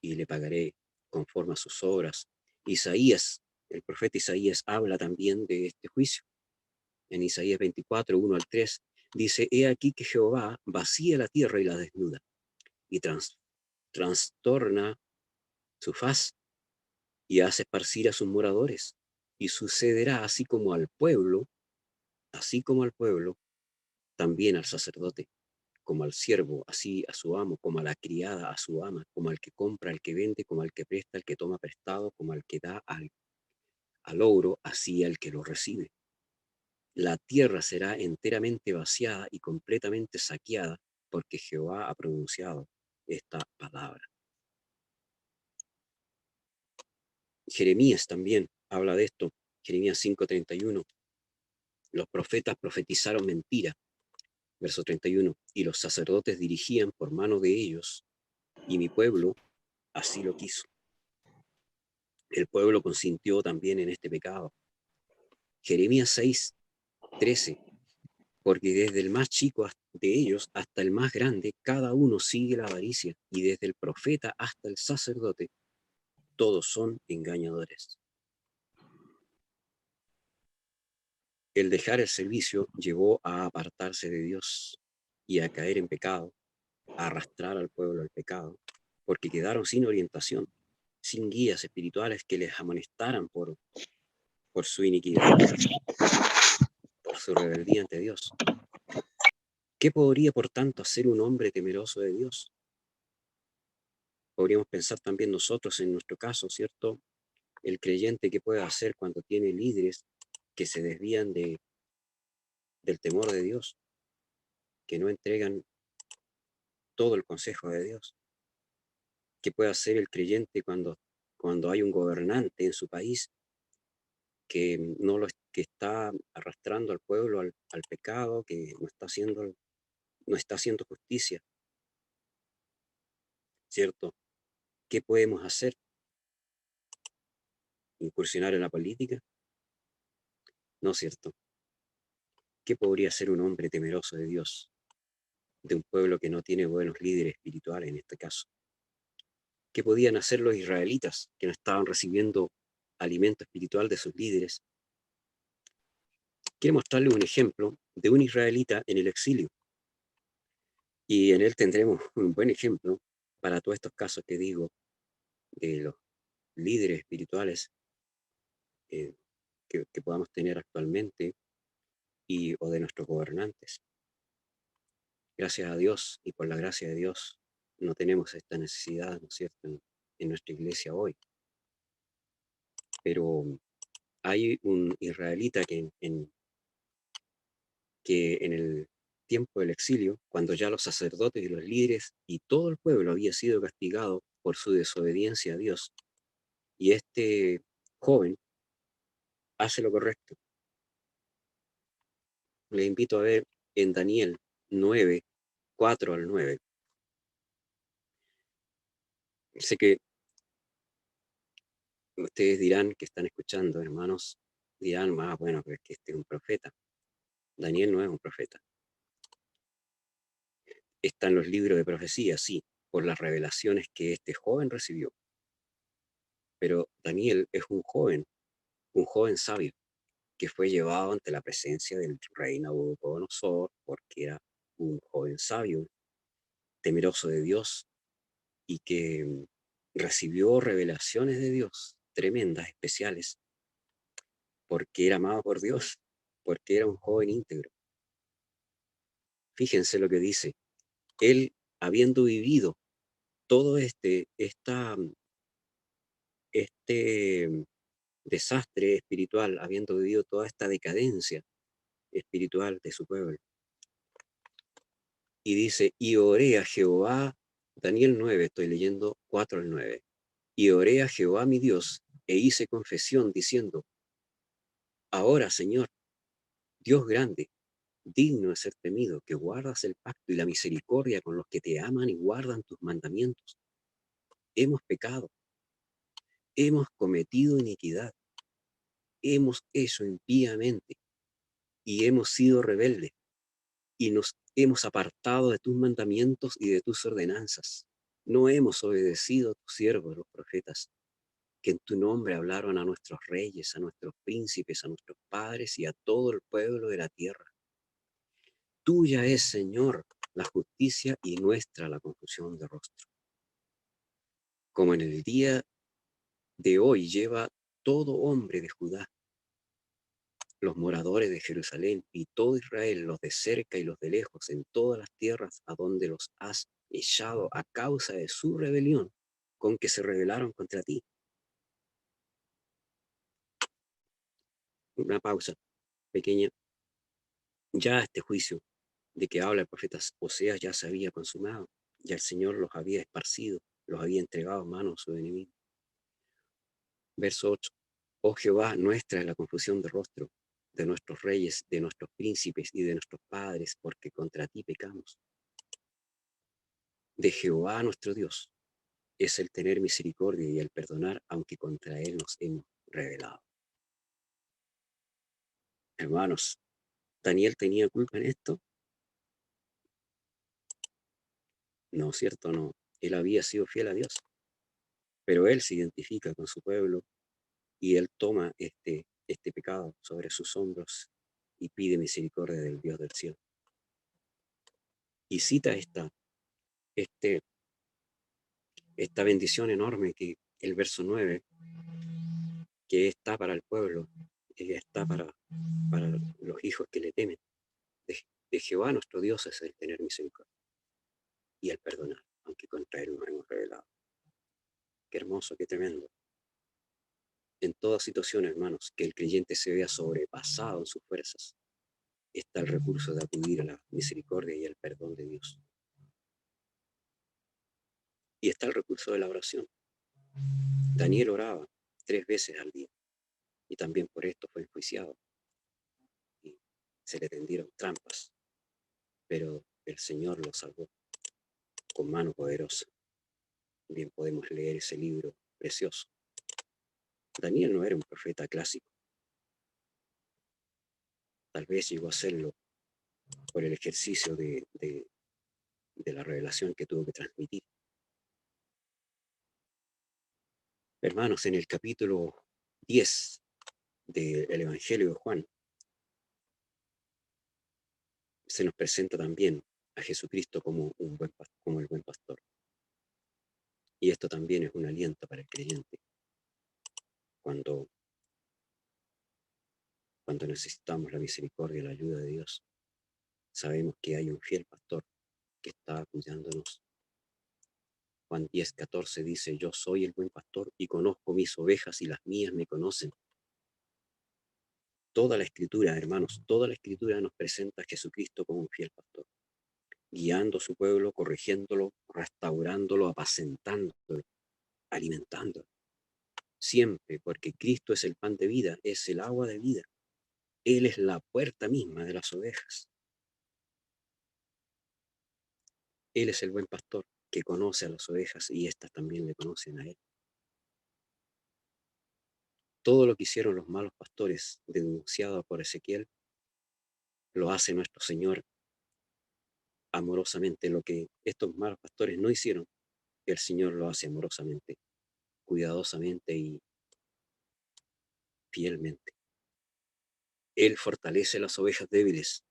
y le pagaré conforme a sus obras. Isaías, el profeta Isaías habla también de este juicio. En Isaías 24, 1 al 3, dice, he aquí que Jehová vacía la tierra y la desnuda, y trastorna su faz y hace esparcir a sus moradores. Y sucederá así como al pueblo, también al sacerdote, como al siervo, así a su amo, como a la criada, a su ama, como al que compra, al que vende, como al que presta, al que toma prestado, como al que da al ogro, así al que lo recibe. La tierra será enteramente vaciada y completamente saqueada, porque Jehová ha pronunciado esta palabra. Jeremías también habla de esto, Jeremías 5:31. Los profetas profetizaron mentira, verso 31, y los sacerdotes dirigían por mano de ellos, y mi pueblo así lo quiso. El pueblo consintió también en este pecado. Jeremías 6:13, porque desde el más chico de ellos hasta el más grande, cada uno sigue la avaricia, y desde el profeta hasta el sacerdote, todos son engañadores. El dejar el servicio llevó a apartarse de Dios y a caer en pecado, a arrastrar al pueblo al pecado, porque quedaron sin orientación, sin guías espirituales que les amonestaran por su iniquidad, por su rebeldía ante Dios. ¿Qué podría, por tanto, hacer un hombre temeroso de Dios? Podríamos pensar también nosotros en nuestro caso, ¿cierto? El creyente que puede hacer cuando tiene líderes que se desvían del temor de Dios, que no entregan todo el consejo de Dios. ¿Qué puede hacer el creyente cuando hay un gobernante en su país que que está arrastrando al pueblo al pecado, que no está haciendo justicia, ¿cierto? ¿Qué podemos hacer? ¿Incursionar en la política? No, ¿cierto? ¿Qué podría hacer un hombre temeroso de Dios, de un pueblo que no tiene buenos líderes espirituales en este caso? ¿Qué podían hacer los israelitas que no estaban recibiendo alimento espiritual de sus líderes? Quiero mostrarles un ejemplo de un israelita en el exilio. Y en él tendremos un buen ejemplo para todos estos casos que digo de los líderes espirituales que podamos tener actualmente o de nuestros gobernantes. Gracias a Dios y por la gracia de Dios no tenemos esta necesidad, ¿no es cierto?, en nuestra iglesia hoy. Pero hay un israelita que en el tiempo del exilio, cuando ya los sacerdotes y los líderes y todo el pueblo había sido castigado por su desobediencia a Dios, y este joven hace lo correcto. Les invito a ver en Daniel 9, 4 al 9. Sé que ustedes dirán, que están escuchando, hermanos, dirán, bueno, pero es que este es un profeta. Daniel no es un profeta. Está en los libros de profecía, sí, por las revelaciones que este joven recibió. Pero Daniel es un joven sabio, que fue llevado ante la presencia del rey Nabucodonosor, porque era un joven sabio, temeroso de Dios, y que recibió revelaciones de Dios tremendas, especiales, porque era amado por Dios, porque era un joven íntegro. Fíjense lo que dice. Él, habiendo vivido todo este desastre espiritual, habiendo vivido toda esta decadencia espiritual de su pueblo, y dice, y oré a Jehová, Daniel 9, estoy leyendo 4 al 9, y oré a Jehová mi Dios, e hice confesión diciendo, ahora, Señor, Dios grande, digno de ser temido, que guardas el pacto y la misericordia con los que te aman y guardan tus mandamientos. Hemos pecado, hemos cometido iniquidad, hemos hecho impíamente y hemos sido rebeldes y nos hemos apartado de tus mandamientos y de tus ordenanzas. No hemos obedecido a tus siervos, los profetas, que en tu nombre hablaron a nuestros reyes, a nuestros príncipes, a nuestros padres y a todo el pueblo de la tierra. Tuya es, Señor, la justicia y nuestra la confusión de rostro. como en el día de hoy lleva todo hombre de Judá, los moradores de Jerusalén y todo Israel, los de cerca y los de lejos, en todas las tierras a donde los has echado a causa de su rebelión, con que se rebelaron contra ti. Una pausa pequeña. Ya este juicio de que habla el profeta Oseas ya se había consumado, ya el Señor los había esparcido, los había entregado a manos de su enemigo. Verso 8. Oh Jehová, nuestra es la confusión de rostro de nuestros reyes, de nuestros príncipes y de nuestros padres, porque contra ti pecamos. De Jehová nuestro Dios es el tener misericordia y el perdonar, aunque contra él nos hemos rebelado. Hermanos, ¿Daniel tenía culpa en esto? No, cierto, no. Él había sido fiel a Dios, pero él se identifica con su pueblo y él toma este pecado sobre sus hombros y pide misericordia del Dios del cielo. Y cita esta bendición enorme que el verso 9, que está para el pueblo, que está para los hijos que le temen. De Jehová nuestro Dios es el tener misericordia y el perdonar, aunque contra él nos hemos rebelado. Qué hermoso, qué tremendo. En toda situación, hermanos, que el creyente se vea sobrepasado en sus fuerzas, está el recurso de acudir a la misericordia y al perdón de Dios. Y está el recurso de la oración. Daniel oraba 3 veces al día y también por esto fue enjuiciado y se le tendieron trampas, pero el Señor lo salvó con mano poderosa. Bien podemos leer ese libro precioso. Daniel no era un profeta clásico. Tal vez llegó a serlo por el ejercicio de la revelación que tuvo que transmitir. Hermanos, en el capítulo 10 del Evangelio de Juan, se nos presenta también a Jesucristo como el buen pastor. Y esto también es un aliento para el creyente. Cuando necesitamos la misericordia y la ayuda de Dios, sabemos que hay un fiel pastor que está cuidándonos. Juan 10:14 dice: yo soy el buen pastor y conozco mis ovejas y las mías me conocen. Toda la escritura, hermanos, toda la escritura nos presenta a Jesucristo como un fiel pastor, guiando a su pueblo, corrigiéndolo, restaurándolo, apacentándolo, alimentándolo. Siempre, porque Cristo es el pan de vida, es el agua de vida. Él es la puerta misma de las ovejas. Él es el buen pastor que conoce a las ovejas y éstas también le conocen a él. Todo lo que hicieron los malos pastores, denunciado por Ezequiel, lo hace nuestro Señor amorosamente. Lo que estos malos pastores no hicieron, el Señor lo hace amorosamente, cuidadosamente y fielmente. Él fortalece las ovejas débiles,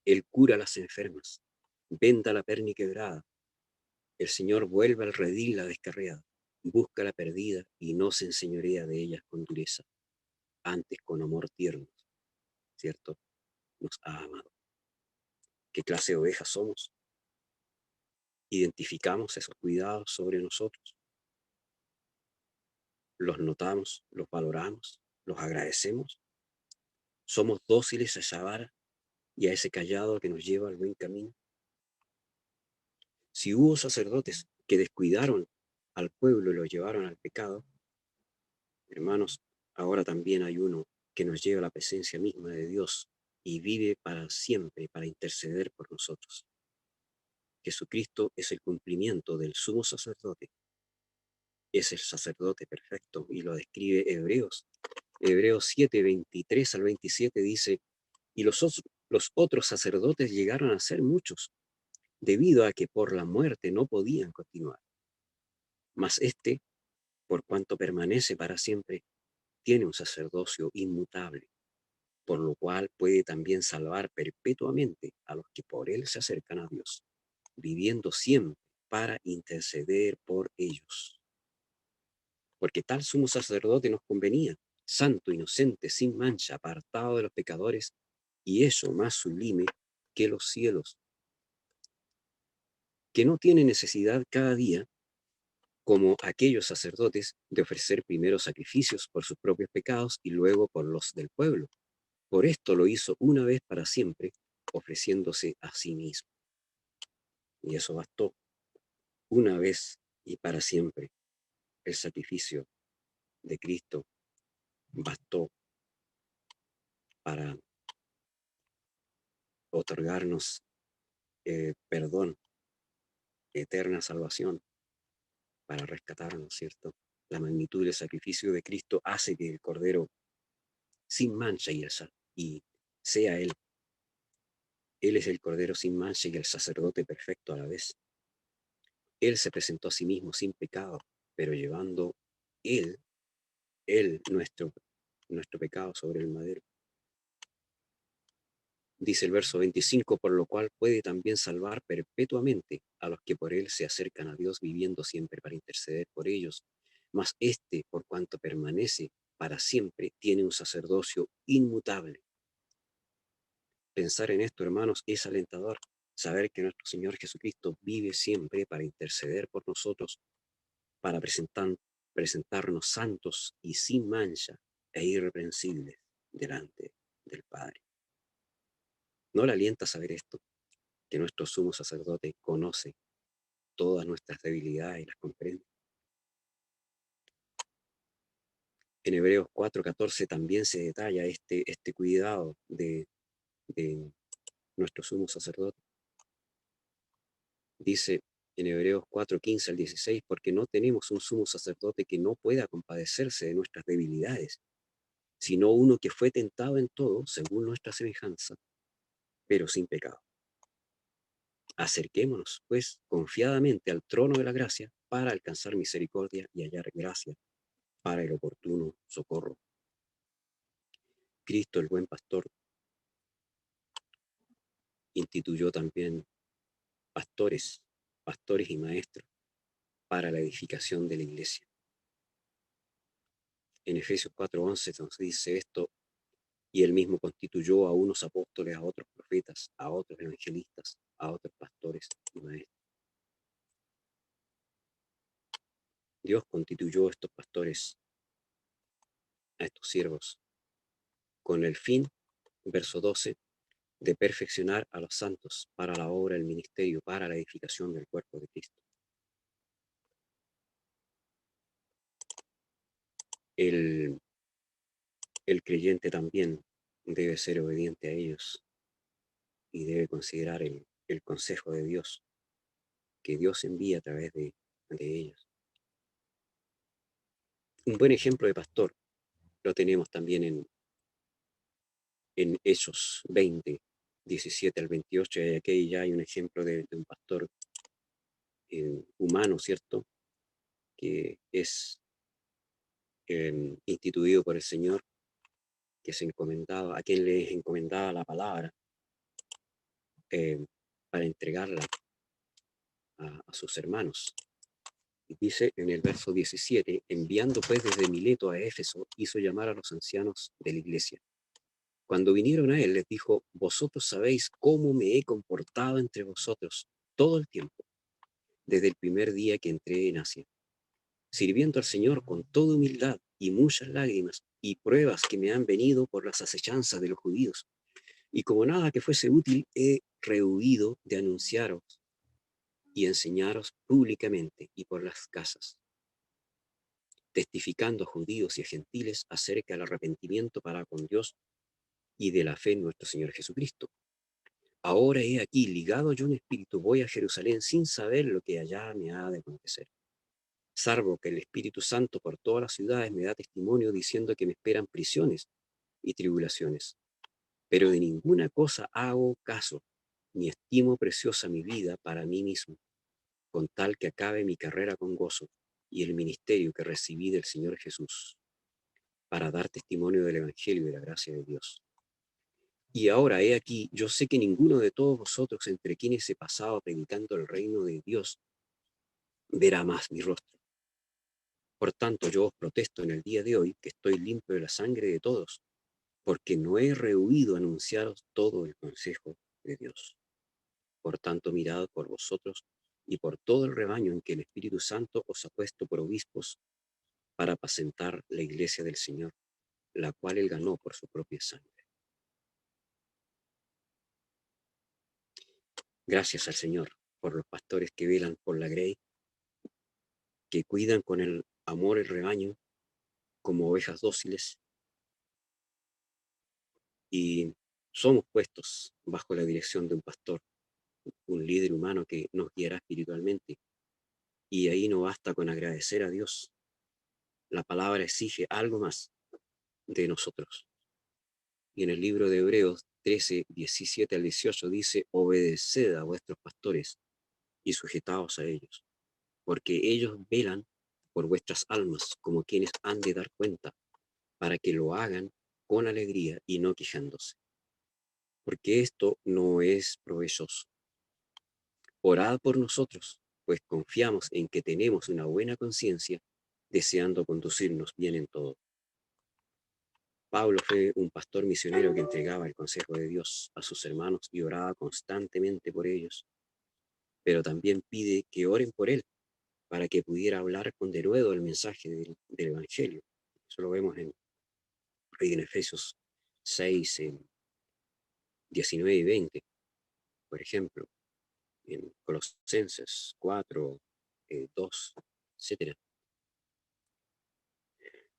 Él cura a las enfermas, venda la perna quebrada. El Señor vuelve al redil la descarriada, busca la perdida y no se enseñorea de ellas con dureza, antes con amor tierno, ¿cierto? Nos ha amado. ¿Qué clase de ovejas somos? ¿Identificamos esos cuidados sobre nosotros? ¿Los notamos, los valoramos, los agradecemos? ¿Somos dóciles a esa vara y a ese callado que nos lleva al buen camino? Si hubo sacerdotes que descuidaron al pueblo y lo llevaron al pecado, hermanos, ahora también hay uno que nos lleva a la presencia misma de Dios y vive para siempre para interceder por nosotros. Jesucristo es el cumplimiento del sumo sacerdote. Es el sacerdote perfecto y lo describe Hebreos. Hebreos 7, 23 al 27 dice: y los otros sacerdotes llegaron a ser muchos, debido a que por la muerte no podían continuar. Mas este, por cuanto permanece para siempre, tiene un sacerdocio inmutable, por lo cual puede también salvar perpetuamente a los que por él se acercan a Dios, viviendo siempre para interceder por ellos. porque tal sumo sacerdote nos convenía, santo, inocente, sin mancha, apartado de los pecadores, y eso más sublime que los cielos, que no tiene necesidad cada día, como aquellos sacerdotes, de ofrecer primero sacrificios por sus propios pecados y luego por los del pueblo. Por esto lo hizo una vez para siempre, ofreciéndose a sí mismo. Y eso bastó, una vez y para siempre. El sacrificio de Cristo bastó para otorgarnos perdón, eterna salvación, para rescatarnos, ¿cierto? La magnitud del sacrificio de Cristo hace que el Cordero sin mancha y sea Él. Él es el Cordero sin mancha y el sacerdote perfecto a la vez. Él se presentó a sí mismo sin pecado, pero llevando Él nuestro pecado sobre el madero. Dice el verso 25, por lo cual puede también salvar perpetuamente a los que por Él se acercan a Dios, viviendo siempre para interceder por ellos. Mas éste, por cuanto permanece para siempre, tiene un sacerdocio inmutable. Pensar en esto, hermanos, es alentador. Saber que nuestro Señor Jesucristo vive siempre para interceder por nosotros, para presentarnos santos y sin mancha e irreprensibles delante del Padre. ¿No le alienta saber esto? Que nuestro sumo sacerdote conoce todas nuestras debilidades y las comprende. En Hebreos 4:14 también se detalla este cuidado de nuestro sumo sacerdote. Dice en Hebreos 4:15 al 16, porque no tenemos un sumo sacerdote que no pueda compadecerse de nuestras debilidades, sino uno que fue tentado en todo, según nuestra semejanza, pero sin pecado. Acerquémonos, pues, confiadamente al trono de la gracia para alcanzar misericordia y hallar gracia para el oportuno socorro. Cristo, el buen pastor, instituyó también pastores y maestros para la edificación de la iglesia. En Efesios 4:11 nos dice esto, y él mismo constituyó a unos apóstoles, a otros profetas, a otros evangelistas, a otros pastores y maestros. Dios constituyó a estos pastores, a estos siervos, con el fin, verso 12, de perfeccionar a los santos para la obra del ministerio, para la edificación del cuerpo de Cristo. El creyente también debe ser obediente a ellos y debe considerar el consejo de Dios que Dios envía a través de ellos. Un buen ejemplo de pastor lo tenemos también en Hechos 20, 17 al 28, y aquí ya hay un ejemplo de un pastor humano, ¿cierto? Que es instituido por el Señor, que se encomendaba, a quien le es encomendada la palabra para entregarla a sus hermanos. Y dice en el verso 17, enviando pues desde Mileto a Éfeso, hizo llamar a los ancianos de la iglesia. Cuando vinieron a él, les dijo, vosotros sabéis cómo me he comportado entre vosotros todo el tiempo, desde el primer día que entré en Asia, sirviendo al Señor con toda humildad y muchas lágrimas y pruebas que me han venido por las acechanzas de los judíos. Y como nada que fuese útil, he rehuido de anunciaros y enseñaros públicamente y por las casas, testificando a judíos y a gentiles acerca del arrepentimiento para con Dios y de la fe en nuestro Señor Jesucristo. Ahora he aquí, ligado yo en espíritu, voy a Jerusalén sin saber lo que allá me ha de acontecer, salvo que el Espíritu Santo por todas las ciudades me da testimonio diciendo que me esperan prisiones y tribulaciones. Pero de ninguna cosa hago caso, ni estimo preciosa mi vida para mí mismo, con tal que acabe mi carrera con gozo y el ministerio que recibí del Señor Jesús, para dar testimonio del Evangelio y de la gracia de Dios. Y ahora, he aquí, yo sé que ninguno de todos vosotros entre quienes he pasado predicando el reino de Dios verá más mi rostro. Por tanto, yo os protesto en el día de hoy que estoy limpio de la sangre de todos, porque no he rehuido anunciaros todo el consejo de Dios. Por tanto, mirad por vosotros y por todo el rebaño en que el Espíritu Santo os ha puesto por obispos para apacentar la iglesia del Señor, la cual él ganó por su propia sangre. Gracias al Señor por los pastores que velan por la grey, que cuidan con el amor el rebaño como ovejas dóciles, y somos puestos bajo la dirección de un pastor, un líder humano que nos guiará espiritualmente. Y ahí no basta con agradecer a Dios. La palabra exige algo más de nosotros. Y en el libro de Hebreos 13, 17 al 18 dice: obedeced a vuestros pastores y sujetaos a ellos, porque ellos velan por vuestras almas como quienes han de dar cuenta, para que lo hagan con alegría y no quejándose, porque esto no es provechoso. Orad por nosotros, pues confiamos en que tenemos una buena conciencia, deseando conducirnos bien en todo. Pablo fue un pastor misionero que entregaba el consejo de Dios a sus hermanos y oraba constantemente por ellos, pero también pide que oren por él para que pudiera hablar con denuedo el mensaje del Evangelio. Eso lo vemos en Efesios 6, 19 y 20, por ejemplo, en Colosenses 4, 2, etc.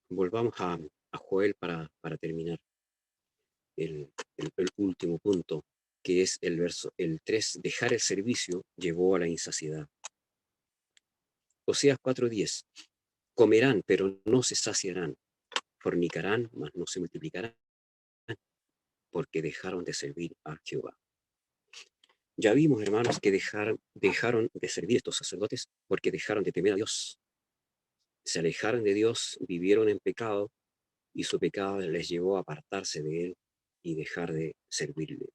Volvamos a Joel para terminar el último punto, que es el verso, el 3, dejar el servicio llevó a la insaciedad. Oseas 4:10, comerán, pero no se saciarán, fornicarán, mas no se multiplicarán, porque dejaron de servir a Jehová. Ya vimos, hermanos, que dejaron de servir estos sacerdotes porque dejaron de temer a Dios. Se alejaron de Dios, vivieron en pecado, y su pecado les llevó a apartarse de Él y dejar de servirle.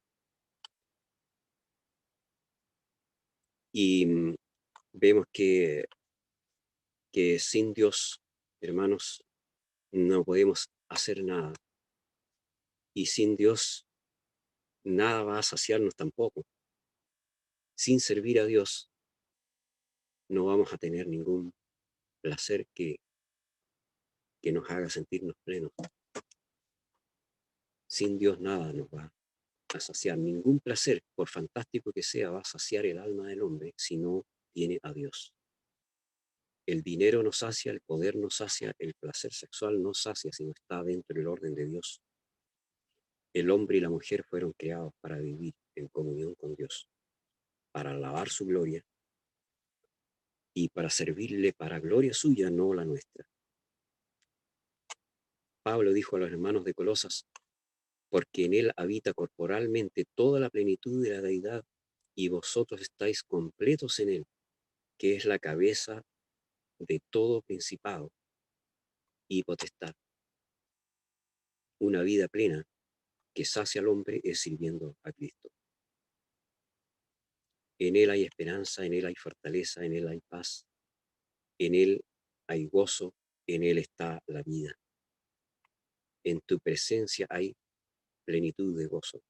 Y vemos que sin Dios, hermanos, no podemos hacer nada. Y sin Dios, nada va a saciarnos tampoco. Sin servir a Dios, no vamos a tener ningún placer que nos haga sentirnos plenos. Sin Dios nada nos va a saciar. Ningún placer, por fantástico que sea, va a saciar el alma del hombre si no tiene a Dios. El dinero no sacia, el poder no sacia, el placer sexual no sacia si no está dentro del orden de Dios. El hombre y la mujer fueron creados para vivir en comunión con Dios, para alabar su gloria y para servirle para gloria suya, no la nuestra. Pablo dijo a los hermanos de Colosas: porque en él habita corporalmente toda la plenitud de la deidad, y vosotros estáis completos en él, que es la cabeza de todo principado y potestad. Una vida plena que sacia al hombre es sirviendo a Cristo. En él hay esperanza, en él hay fortaleza, en él hay paz, en él hay gozo, en él está la vida. En tu presencia hay plenitud de gozo,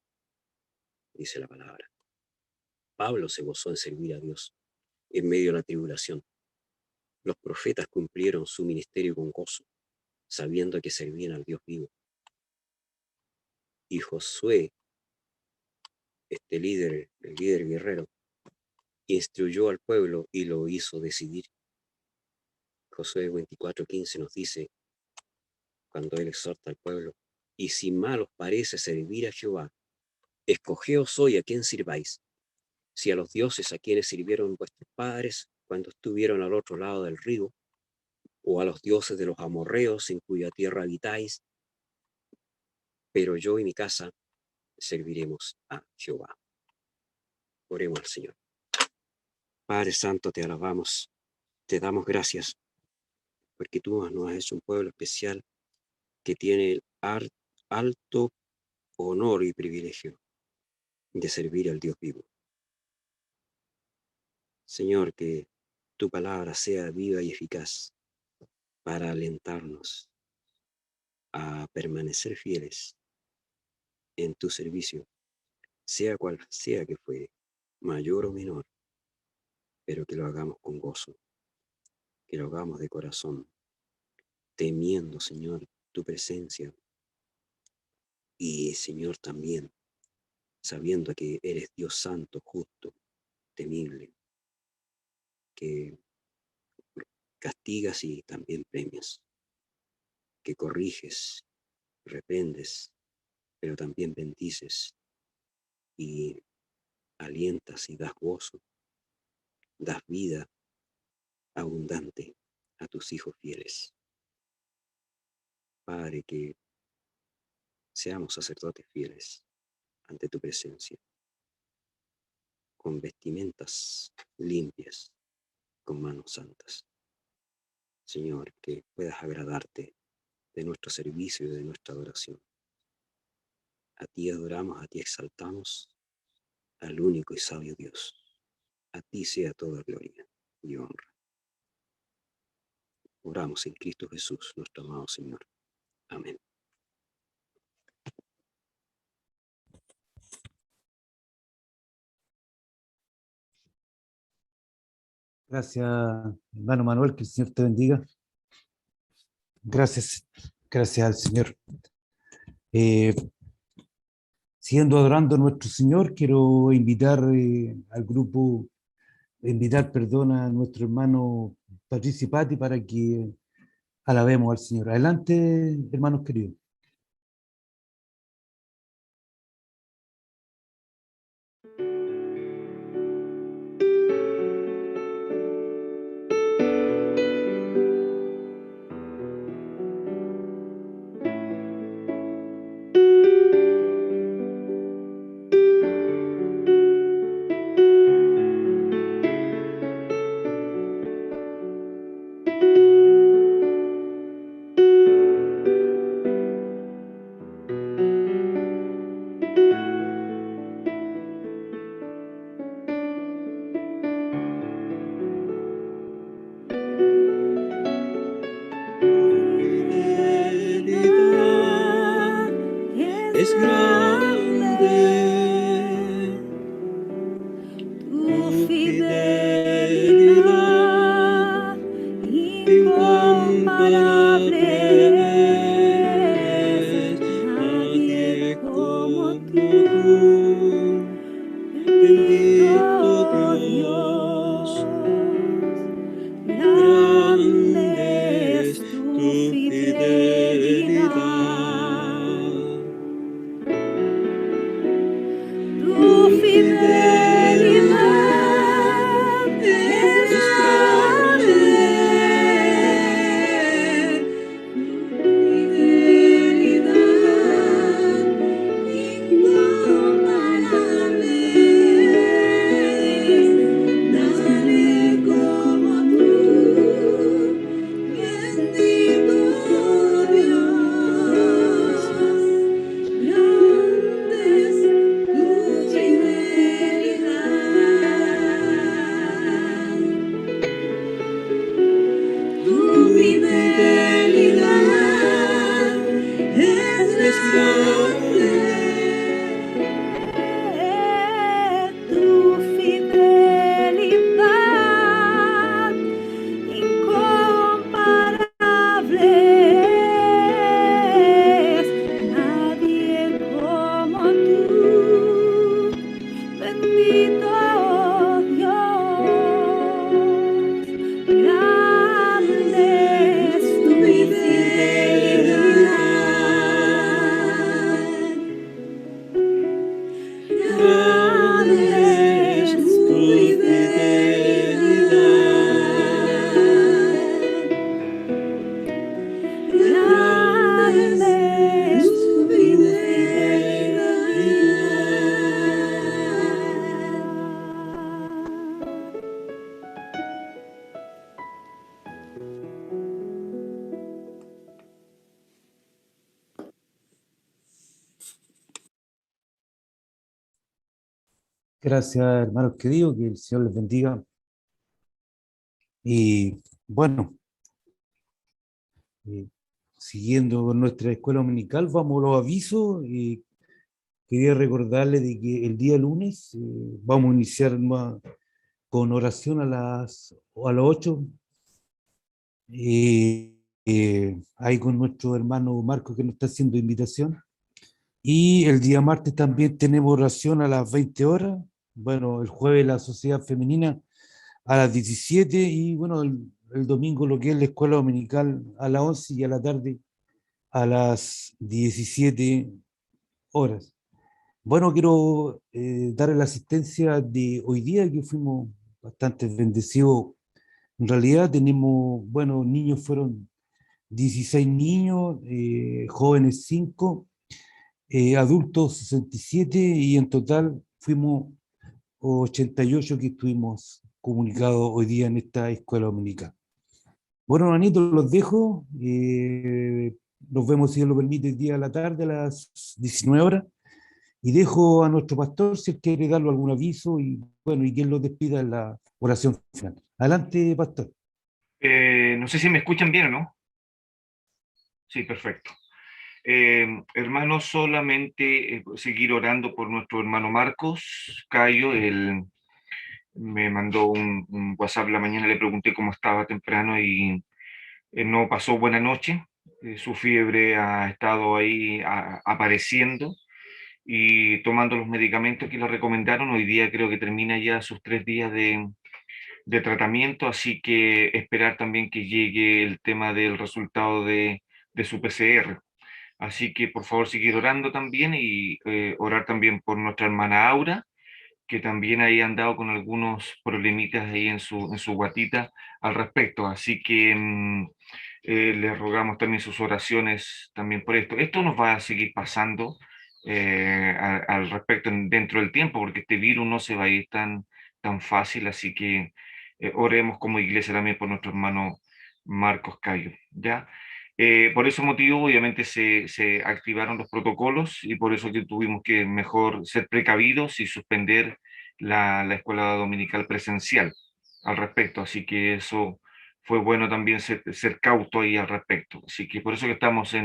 dice la palabra. Pablo se gozó en servir a Dios en medio de la tribulación. Los profetas cumplieron su ministerio con gozo, sabiendo que servían al Dios vivo. Y Josué, el líder guerrero, instruyó al pueblo y lo hizo decidir. Josué 24:15 nos dice, cuando él exhorta al pueblo: y si mal os parece servir a Jehová, escogeos hoy a quién sirváis, si a los dioses a quienes sirvieron vuestros padres cuando estuvieron al otro lado del río, o a los dioses de los amorreos en cuya tierra habitáis, pero yo y mi casa serviremos a Jehová. Oremos al Señor. Padre Santo, te alabamos, te damos gracias, porque tú nos has hecho un pueblo especial que tiene el alto honor y privilegio de servir al Dios vivo. Señor, que tu palabra sea viva y eficaz para alentarnos a permanecer fieles en tu servicio, sea cual sea que fuere, mayor o menor, pero que lo hagamos con gozo, que lo hagamos de corazón, temiendo, Señor, tu presencia y, Señor, también sabiendo que eres Dios santo, justo, temible, que castigas y también premias, que corriges, reprendes, pero también bendices y alientas y das gozo, das vida abundante a tus hijos fieles. Padre, que seamos sacerdotes fieles ante tu presencia, con vestimentas limpias, con manos santas. Señor, que puedas agradarte de nuestro servicio y de nuestra adoración. A ti adoramos, a ti exaltamos, al único y sabio Dios. A ti sea toda gloria y honra. Oramos en Cristo Jesús, nuestro amado Señor. Amén. Gracias, hermano Manuel, que el Señor te bendiga. Gracias, gracias al Señor. Siguiendo adorando a nuestro Señor, quiero invitar al grupo, perdón, a nuestro hermano Patricio y Pati para que alabemos al Señor. Adelante, hermanos queridos. Es grande tu fidelidad, incomparable es nadie como tú, bendito Dios, grande es tu fidelidad. Tu fidelidad es grande, tu fidelidad incomparable, nadie como tú, bendito Dios, grande es tu fidelidad. Tu fidelidad es grande. Tu fidelidad incomparable es nadie como tú, bendito Dios, grande es tu fidelidad, grande es tu fidelidad, grande es tu Gracias, hermanos queridos, que el Señor les bendiga. Y bueno, siguiendo con nuestra escuela dominical, vamos a los avisos. Quería recordarle de que el día lunes vamos a iniciar con oración a las 8. Ahí con nuestro hermano Marco que nos está haciendo invitación. Y el día martes también tenemos oración a las 20 horas. Bueno, el jueves la Sociedad Femenina a las 17 y bueno, el domingo lo que es la escuela dominical a las 11 y a la tarde a las 17 horas. Bueno, quiero darle la asistencia de hoy día, que fuimos bastante bendecidos. En realidad tenemos, bueno, niños fueron 16 niños, jóvenes 5, adultos 67 y en total fuimos 88 que estuvimos comunicados hoy día en esta escuela dominical. Bueno, hermanitos, los dejo. Nos vemos, si Dios lo permite, el día de la tarde a las 19 horas. Y dejo a nuestro pastor si él quiere darle algún aviso y bueno, y quien los despida en la oración final. Adelante, pastor. No sé si me escuchan bien o no. Sí, perfecto. Hermanos, solamente seguir orando por nuestro hermano Marcos Cayo. Él me mandó un WhatsApp la mañana, le pregunté cómo estaba temprano y no pasó buena noche. Su fiebre ha estado ahí apareciendo y tomando los medicamentos que le recomendaron. Hoy día creo que termina ya sus 3 días de tratamiento, así que esperar también que llegue el tema del resultado de su PCR. Así que por favor seguir orando también y orar también por nuestra hermana Aura, que también ahí ha andado con algunos problemitas ahí en su guatita al respecto. Así que les rogamos también sus oraciones también por esto. Esto nos va a seguir pasando al respecto dentro del tiempo, porque este virus no se va a ir tan fácil, así que oremos como iglesia también por nuestro hermano Marcos Cayo, ¿ya? Por ese motivo, obviamente, se activaron los protocolos y por eso que tuvimos que mejor ser precavidos y suspender la escuela dominical presencial al respecto. Así que eso fue bueno también ser cauto ahí al respecto. Así que por eso que estamos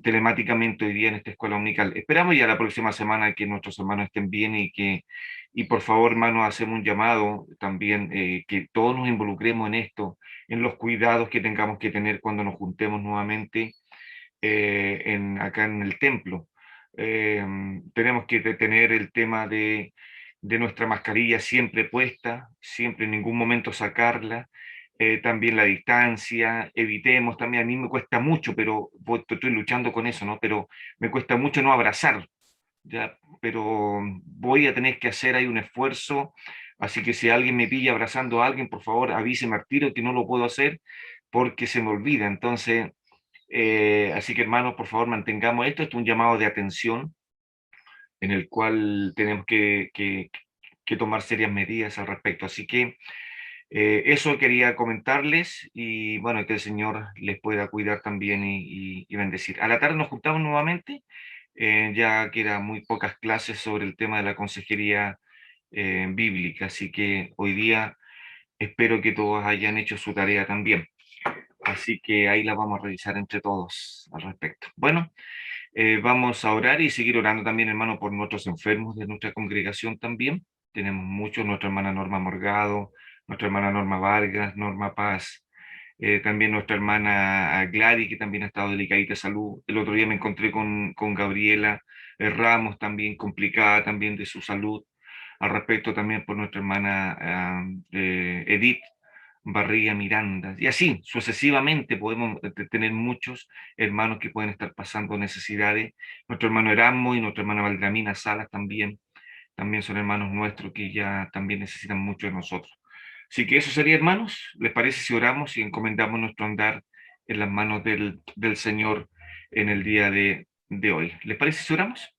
telemáticamente hoy día en esta escuela dominical. Esperamos ya la próxima semana que nuestros hermanos estén bien y por favor, hermanos, hacemos un llamado también que todos nos involucremos en esto, en los cuidados que tengamos que tener cuando nos juntemos nuevamente acá en el templo. Tenemos que tener el tema de nuestra mascarilla siempre puesta, siempre en ningún momento sacarla. También la distancia, evitemos también, a mí me cuesta mucho, pero estoy luchando con eso, ¿no? Pero me cuesta mucho no abrazar, ¿ya? Pero voy a tener que hacer ahí un esfuerzo, así que si alguien me pilla abrazando a alguien, por favor avíseme al tiro que no lo puedo hacer porque se me olvida. Entonces, así que hermanos, por favor mantengamos esto, esto es un llamado de atención en el cual tenemos que tomar serias medidas al respecto. Así que eso quería comentarles y bueno, que el Señor les pueda cuidar también y bendecir. A la tarde nos juntamos nuevamente, ya que eran muy pocas clases sobre el tema de la consejería bíblica, así que hoy día espero que todos hayan hecho su tarea también. Así que ahí la vamos a revisar entre todos al respecto. Bueno, vamos a orar y seguir orando también, hermano, por nuestros enfermos de nuestra congregación también. Tenemos muchos, nuestra hermana Norma Morgado, nuestra hermana Norma Vargas, Norma Paz, también nuestra hermana Gladys, que también ha estado delicadita de salud. El otro día me encontré con Gabriela Ramos, también complicada también de su salud. Al respecto también por nuestra hermana Edith Barriga Miranda. Y así, sucesivamente, podemos tener muchos hermanos que pueden estar pasando necesidades. Nuestro hermano Erasmo y nuestra hermana Valdramina Salas también son hermanos nuestros que ya también necesitan mucho de nosotros. Así que eso sería, hermanos. ¿Les parece si oramos y encomendamos nuestro andar en las manos del Señor en el día de hoy? ¿Les parece si oramos?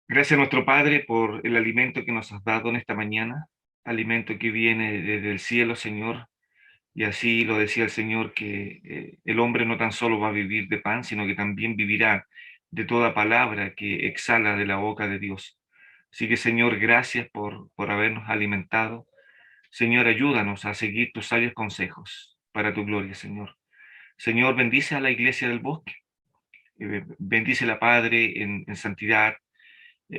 Gracias a nuestro Padre por el alimento que nos has dado en esta mañana, alimento que viene desde el cielo, Señor. Y así lo decía el Señor, que el hombre no tan solo va a vivir de pan, sino que también vivirá de toda palabra que exhala de la boca de Dios. Así que, Señor, gracias por habernos alimentado. Señor, ayúdanos a seguir tus sabios consejos, para tu gloria, Señor. Señor, bendice a la iglesia del bosque. Bendícela, Padre, en santidad.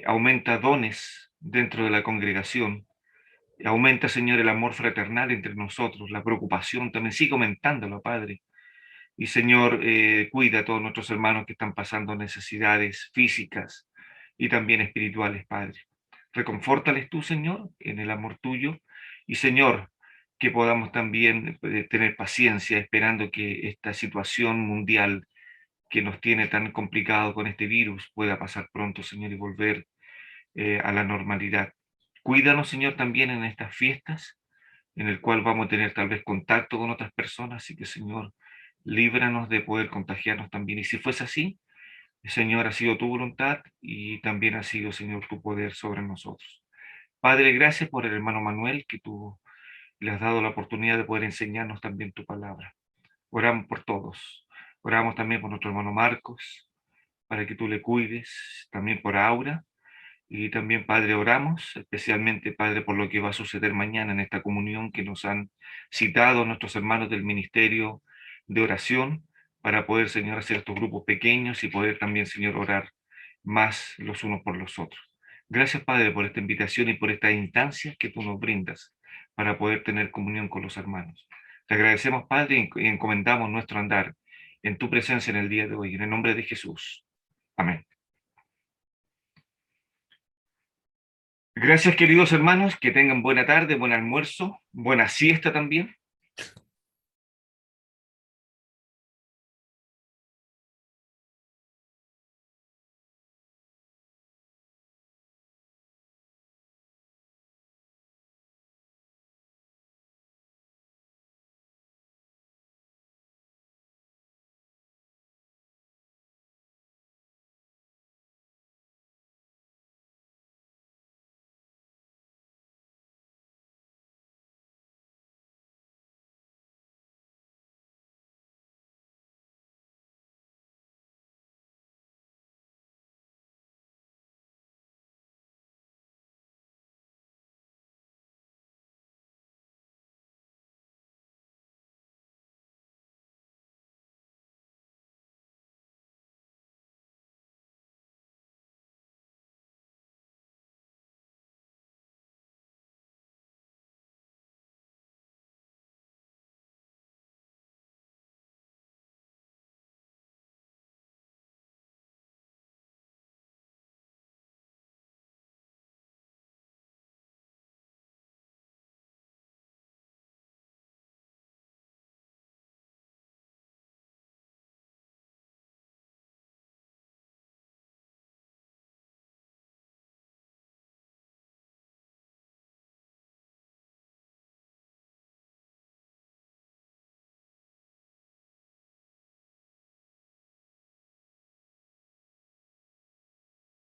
Aumenta dones dentro de la congregación. Aumenta, Señor, el amor fraternal entre nosotros, la preocupación también. Sigue aumentándolo, Padre. Y, Señor, cuida a todos nuestros hermanos que están pasando necesidades físicas y también espirituales, Padre. Reconfórtales tú, Señor, en el amor tuyo. Y, Señor, que podamos también tener paciencia esperando que esta situación mundial que nos tiene tan complicado con este virus pueda pasar pronto, Señor, y volver a la normalidad. Cuídanos, Señor, también en estas fiestas, en el cual vamos a tener tal vez contacto con otras personas, así que, Señor, líbranos de poder contagiarnos también. Y si fuese así, Señor, ha sido tu voluntad y también ha sido, Señor, tu poder sobre nosotros. Padre, gracias por el hermano Manuel, que tú le has dado la oportunidad de poder enseñarnos también tu palabra. Oramos por todos. Oramos también por nuestro hermano Marcos, para que tú le cuides, también por Aura. Y también, Padre, oramos, especialmente, Padre, por lo que va a suceder mañana en esta comunión que nos han citado nuestros hermanos del Ministerio de Oración, para poder, Señor, hacer estos grupos pequeños y poder también, Señor, orar más los unos por los otros. Gracias, Padre, por esta invitación y por estas instancias que tú nos brindas para poder tener comunión con los hermanos. Te agradecemos, Padre, y encomendamos nuestro andar en tu presencia en el día de hoy, en el nombre de Jesús. Amén. Gracias, queridos hermanos, que tengan buena tarde, buen almuerzo, buena siesta también.